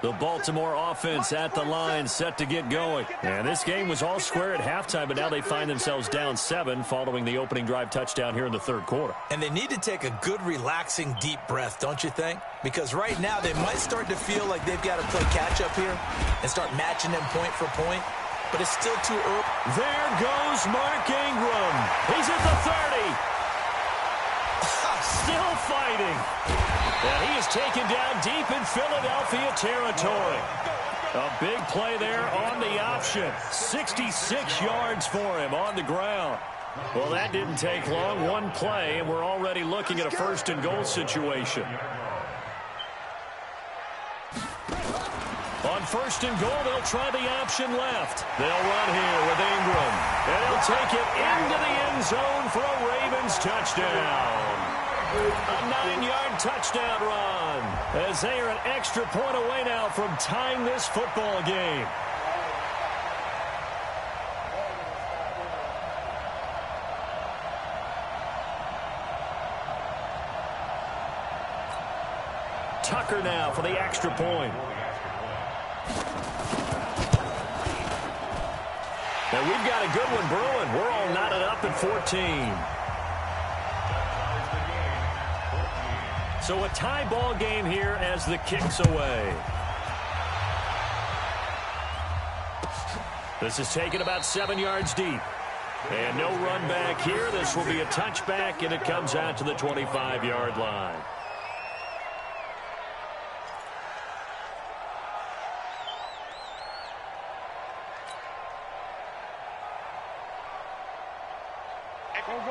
The Baltimore offense at the line, set to get going. And this game was all square at halftime, but now they find themselves down 7 following the opening drive touchdown here in the third quarter. And they need to take a good, relaxing, deep breath, don't you think? Because right now they might start to feel like they've got to play catch-up here and start matching them point for point. But it's still too early. There goes Mark Ingram. He's at the 30. Still fighting. And he is taken down deep in Philadelphia territory. A big play there on the option. 66 yards for him on the ground. Well, that didn't take long. One play, and we're already looking at a first-and-goal situation. On first and goal, they'll try the option left. They'll run here with Ingram. And he'll take it into the end zone for a Ravens touchdown. A 9-yard touchdown run, as they are an extra point away now from tying this football game. Tucker now for the extra point. And we've got a good one brewing. We're all knotted up at 14. So a tie ball game here as the kick's away. This is taken about 7 yards deep. And no run back here. This will be a touchback, and it comes out to the 25-yard line.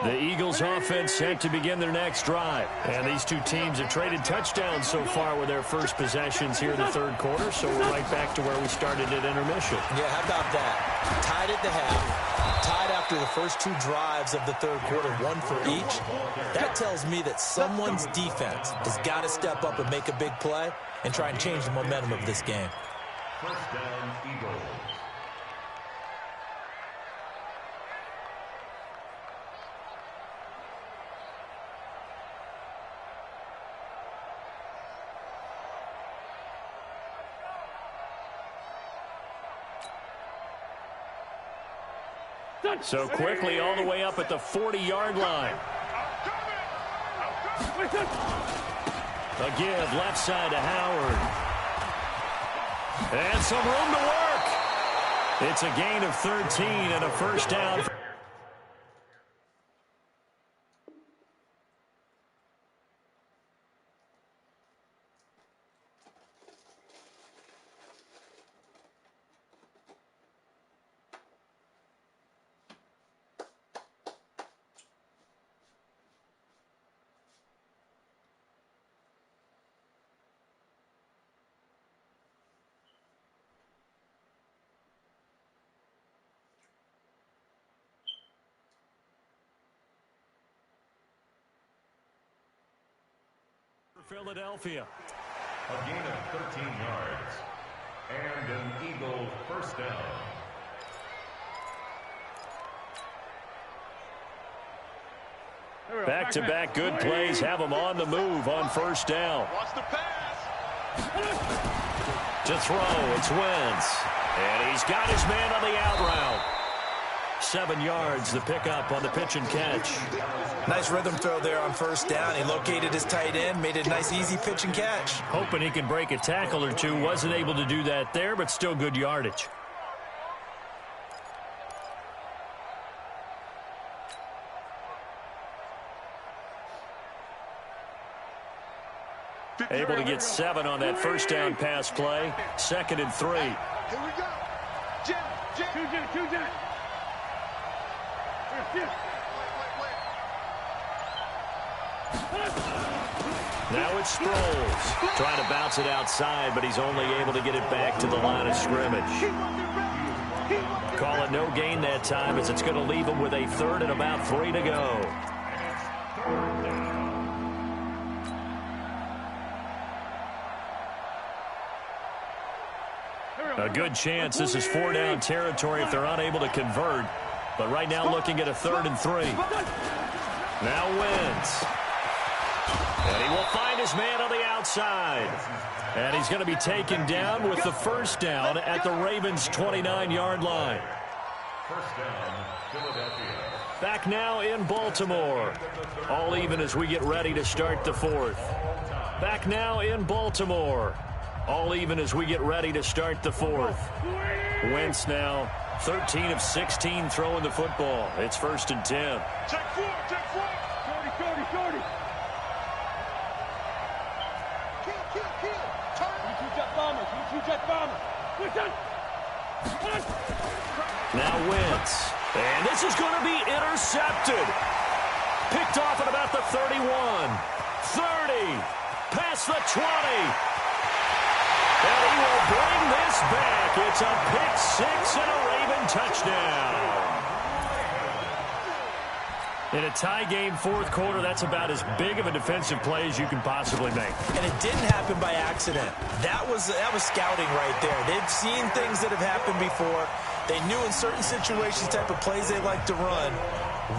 The Eagles offense set to begin their next drive. And these two teams have traded touchdowns so far with their first possessions here in the third quarter, so we're right back to where we started at intermission. Yeah, how about that? Tied at the half, tied after the first 2 drives of the third quarter, 1 for each. That tells me that someone's defense has got to step up and make a big play and try and change the momentum of this game. First down, Eagles. So quickly all the way up at the 40-yard line. A give left side to Howard. And some room to work. It's a gain of 13 and a first down. Philadelphia. A gain of 13 yards. And an Eagle first down. Back-to-back good plays have them on the move on first down. Watch the pass. To throw, it's Wentz. And he's got his man on the out route. 7 yards, the pickup on the pitch and catch. Nice rhythm throw there on first down. He located his tight end, made it a nice, easy pitch and catch. Hoping he can break a tackle or two. Wasn't able to do that there, but still good yardage. Able to get 7 on that first down pass play. 2nd and 3. Here we go. Jim. Two. Now it's Sproles. Trying to bounce it outside, but he's only able to get it back to the line of scrimmage. Call it no gain that time, as it's going to leave him with a 3rd and about 3 to go. A good chance this is 4-down territory if they're unable to convert. But right now looking at a 3rd and 3. Now Wentz. And he will find his man on the outside. outside. And he's going to be taken down with the first down at the Ravens' 29-yard line. First down, Philadelphia. Back now in Baltimore. All even as we get ready to start the fourth. Back now in Baltimore. All even as we get ready to start the fourth. Wentz now 13 of 16 throwing the football. It's 1st and 10. Check 4, check 4. 30. Kill. Turn. 2-jet bomber. Now Wentz. And this is going to be intercepted. Picked off at about the 31. 30. Past the 20. And he will bring this back. It's a pick six and a Raven touchdown. In a tie game fourth quarter, that's about as big of a defensive play as you can possibly make. And it didn't happen by accident. That was scouting right there. They've seen things that have happened before. They knew in certain situations type of plays they like to run.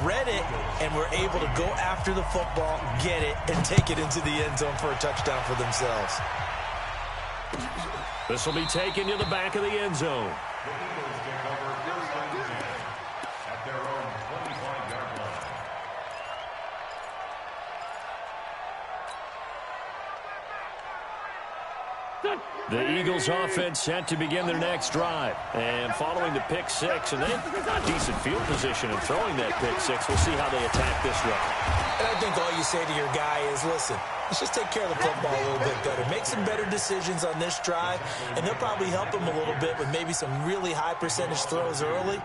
Read it, and were able to go after the football, get it, and take it into the end zone for a touchdown for themselves. This will be taken to the back of the end zone. The Eagles take over 1st and 10 at their own 25-yard line. The Eagles offense set to begin their next drive. And following the pick six, and then decent field position in throwing that pick six, we'll see how they attack this drive. And I think all you say to your guy is, listen, let's just take care of the football a little bit better. Make some better decisions on this drive, and they'll probably help him a little bit with maybe some really high percentage throws early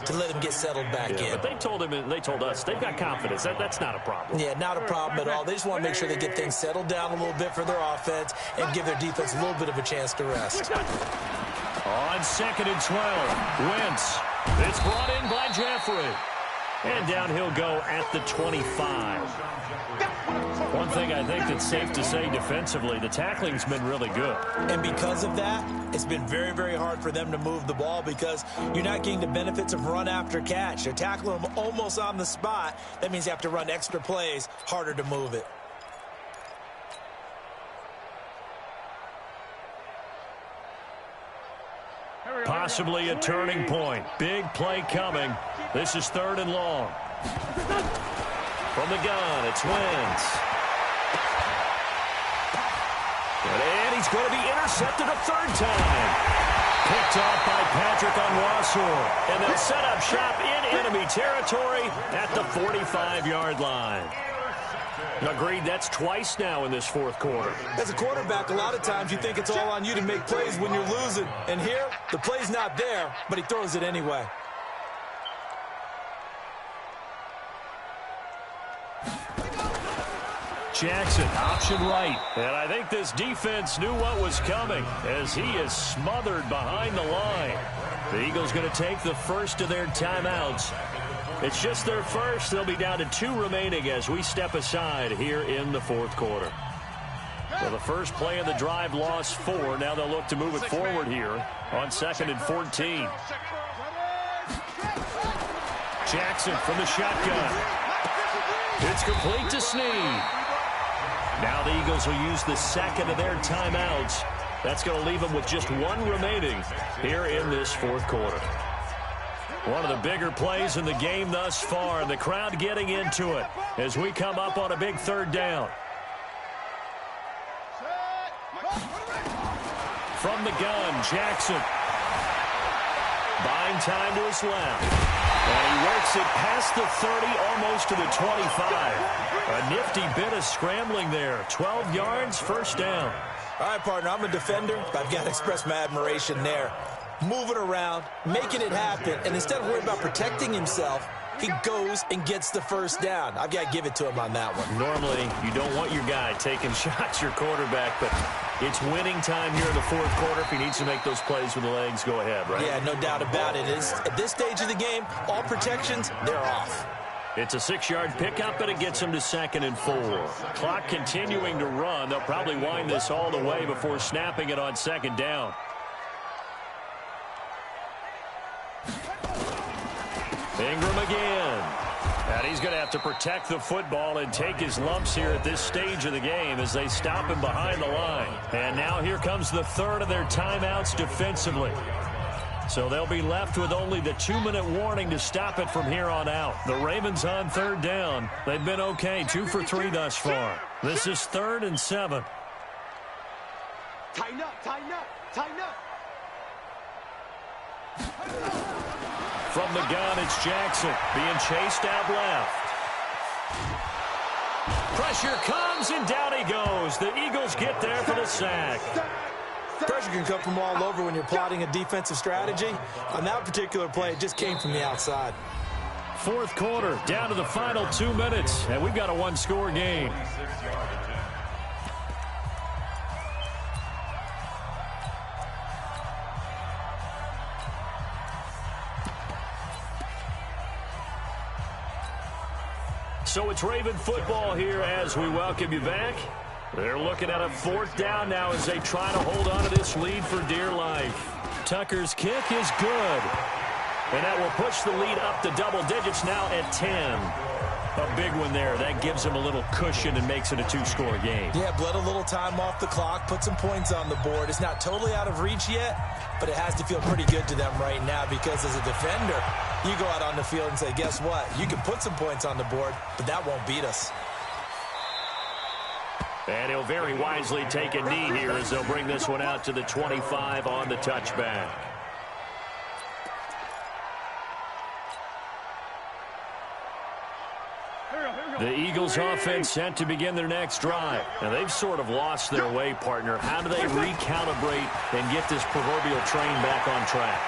to let him get settled back in. But they told him, and they told us, they've got confidence. That's not a problem. Yeah, not a problem at all. They just want to make sure they get things settled down a little bit for their offense and give their defense a little bit of a chance to rest. On 2nd and 12, Wentz. It's brought in by Jeffrey. And down he'll go at the 25. One thing I think that's safe to say defensively, the tackling's been really good. And because of that, it's been very, very hard for them to move the ball because you're not getting the benefits of run after catch. They're tackling them almost on the spot. That means you have to run extra plays, harder to move it. Possibly a turning point. Big play coming. This is 3rd and long. From the gun, it's Wentz. And he's going to be intercepted a 3rd time. Picked off by Patrick Onwuasor. And they'll set up shop in enemy territory at the 45-yard line. Agreed, that's twice now in this fourth quarter. As a quarterback, a lot of times you think it's all on you to make plays when you're losing. And here, the play's not there, but he throws it anyway. Jackson, option right. And I think this defense knew what was coming as he is smothered behind the line. The Eagles going to take the first of their timeouts. It's just their first. They'll be down to 2 remaining as we step aside here in the fourth quarter. Well, the first play of the drive lost 4. Now they'll look to move it forward here on 2nd and 14. Jackson from the shotgun. It's complete to Snead. Now the Eagles will use the second of their timeouts. That's going to leave them with just 1 remaining here in this fourth quarter. One of the bigger plays in the game thus far, and the crowd getting into it as we come up on a big 3rd down. From the gun, Jackson. Buying time to his left. And he works it past the 30, almost to the 25. A nifty bit of scrambling there. 12 yards, 1st down. All right, partner, I'm a defender, but I've got to express my admiration there. Moving around, making it happen, and instead of worrying about protecting himself, he goes and gets the 1st down. I've got to give it to him on that one. Normally, you don't want your guy taking shots, your quarterback, but it's winning time here in the fourth quarter. If he needs to make those plays with the legs, go ahead, right? Yeah, no doubt about it. At this stage of the game, all protections, they're off. It's a 6-yard pickup, and it gets him to 2nd and 4. Clock continuing to run. They'll probably wind this all the way before snapping it on 2nd down. Ingram again. And he's going to have to protect the football and take his lumps here at this stage of the game as they stop him behind the line. And now here comes the third of their timeouts defensively. So they'll be left with only the 2-minute warning to stop it from here on out. The Ravens on third down. They've been okay, 2 for 3 thus far. This is 3rd and 7. Tighten up, tighten up, tighten up. From the gun, it's Jackson being chased out left. Pressure comes, and down he goes. The Eagles get there for the sack. Pressure can come from all over when you're plotting a defensive strategy. On that particular play, it just came from the outside. Fourth quarter, down to the final 2 minutes, and we've got a one-score game. So it's Raven football here as we welcome you back. They're looking at a 4th down now as they try to hold on to this lead for dear life. Tucker's kick is good. And that will push the lead up to double digits now at 10. A big one there. That gives them a little cushion and makes it a 2-score game. Yeah, bled a little time off the clock, put some points on the board. It's not totally out of reach yet, but it has to feel pretty good to them right now because as a defender, you go out on the field and say, guess what? You can put some points on the board, but that won't beat us. And he'll very wisely take a knee here as they'll bring this one out to the 25 on the touchback. The Eagles offense set to begin their next drive. And they've sort of lost their way, partner. How do they recalibrate and get this proverbial train back on track?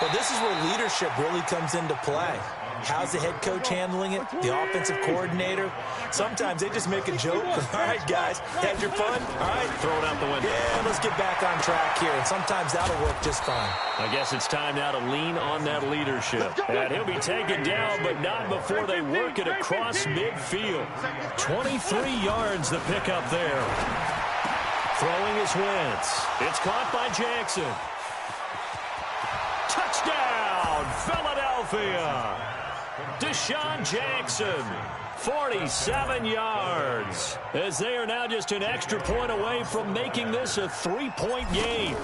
Well, this is where leadership really comes into play. How's the head coach handling it? The offensive coordinator? Sometimes they just make a joke. All right, guys, had your fun? All right. Throw it out the window. Yeah, let's get back on track here. And sometimes that'll work just fine. I guess it's time now to lean on that leadership. And he'll be taken down, but not before they work it across midfield. 23 yards the pickup there. Throwing his Wentz. It's caught by Jackson. Touchdown, Philadelphia. Deshaun Jackson, 47 yards, as they are now just an extra point away from making this a 3-point game.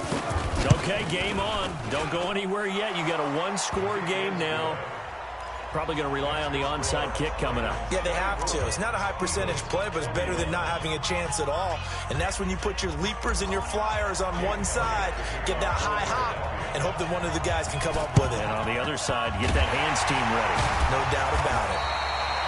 Okay, game on. Don't go anywhere yet. You got a 1-score game now. Probably going to rely on the onside kick coming up. Yeah, they have to. It's not a high percentage play, but it's better than not having a chance at all. And that's when you put your leapers and your flyers on one side, get that high hop, and hope that one of the guys can come up with it. And on the other side, get that hands team ready. No doubt about it.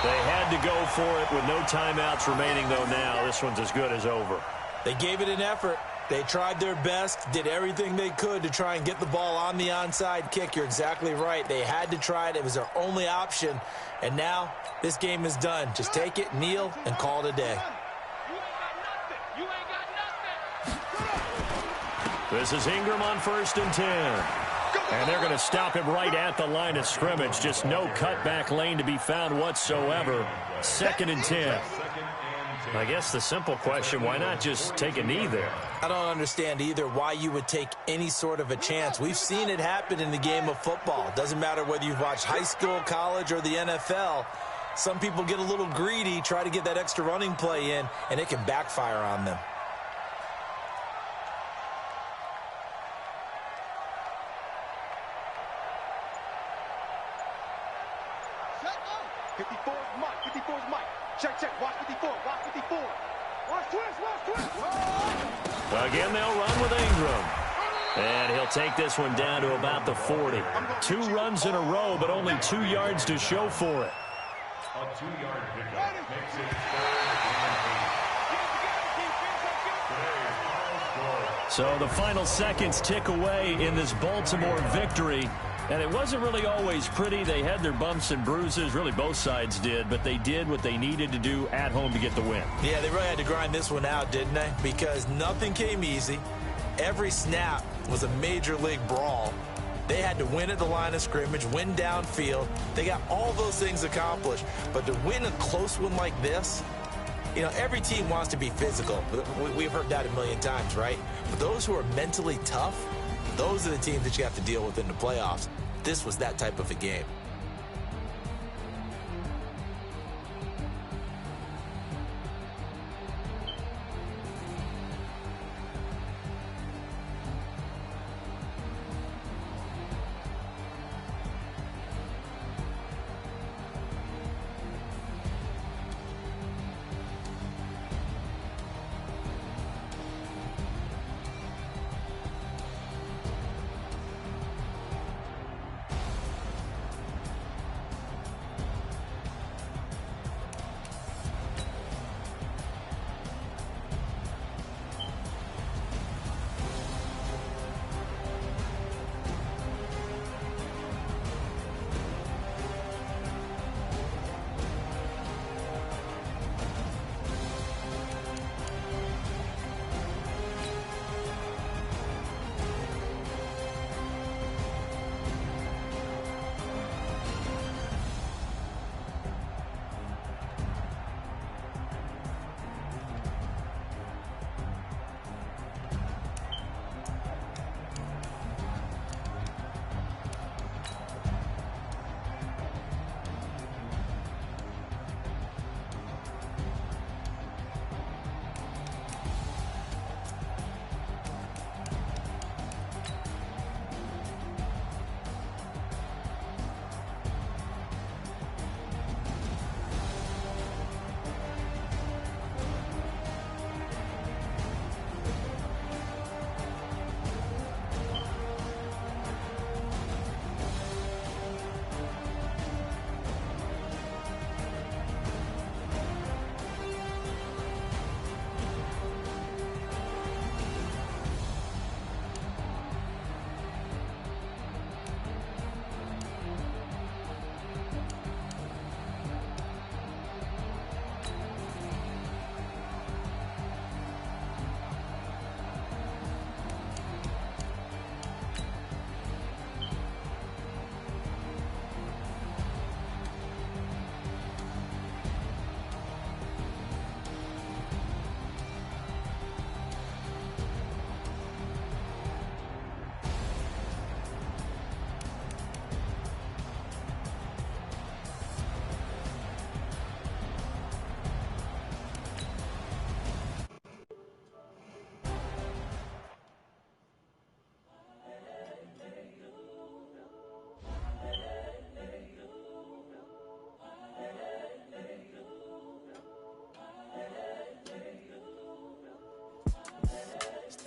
They had to go for it with no timeouts remaining, though, now. This one's as good as over. They gave it an effort. They tried their best, did everything they could to try and get the ball on the onside kick. You're exactly right. They had to try it. It was their only option. And now this game is done. Just take it, kneel, and call it a day. This is Ingram on 1st and 10. And they're going to stop him right at the line of scrimmage. Just no cutback lane to be found whatsoever. 2nd and 10. I guess the simple question, why not just take a knee there? I don't understand either why you would take any sort of a chance. We've seen it happen in the game of football. It doesn't matter whether you've watched high school, college, or the NFL. Some people get a little greedy, try to get that extra running play in, and it can backfire on them. Check, watch 54, watch 54. Watch twist. Again, they'll run with Ingram. And he'll take this one down to about the 40. 2 runs in a row, but only 2 yards to show for it. A 2-yard pickup makes it 3rd and 8. So the final seconds tick away in this Baltimore victory. And it wasn't really always pretty. They had their bumps and bruises. Really, both sides did. But they did what they needed to do at home to get the win. Yeah, they really had to grind this one out, didn't they? Because nothing came easy. Every snap was a major league brawl. They had to win at the line of scrimmage, win downfield. They got all those things accomplished. But to win a close one like this, you know, every team wants to be physical. We've heard that a million times, right? But those who are mentally tough, those are the teams that you have to deal with in the playoffs. This was that type of a game.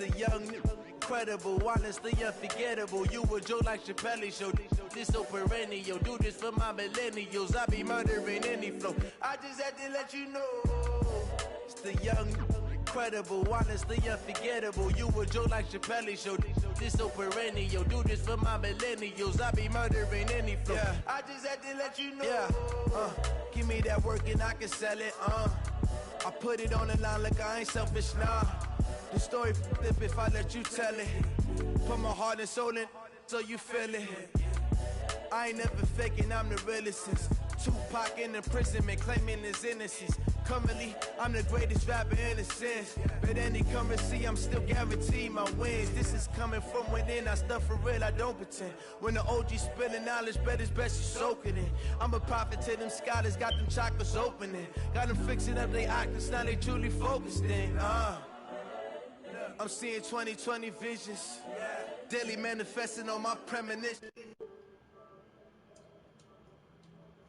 the young, incredible, honestly unforgettable. You a joke like Chappelle Show. This so perennial. Do this for my millennials. I be murdering any flow. I just had to let you know. It's the young, incredible, honestly unforgettable. You a joke like Chappelle Show. This so perennial. Do this for my millennials. I be murdering any flow. Yeah. I just had to let you know. Yeah. Give me that work and I can sell it. I put it on the line like I ain't selfish, nah. The story flip if I let you tell it. Put my heart and soul in so you feel it. I ain't never faking, I'm the realest since Tupac in imprisonment, claiming his innocence. Currently, I'm the greatest rapper in a sense. But any currency, I'm still guaranteed my wins. This is coming from within, I stuff for real, I don't pretend. When the OG spilling knowledge, bet it's best you soak it in. I'm a prophet to them scholars, got them chakras opening. Got them fixing up they octaves, now they truly focused in. I'm seeing 2020 visions. Daily manifesting on my premonition.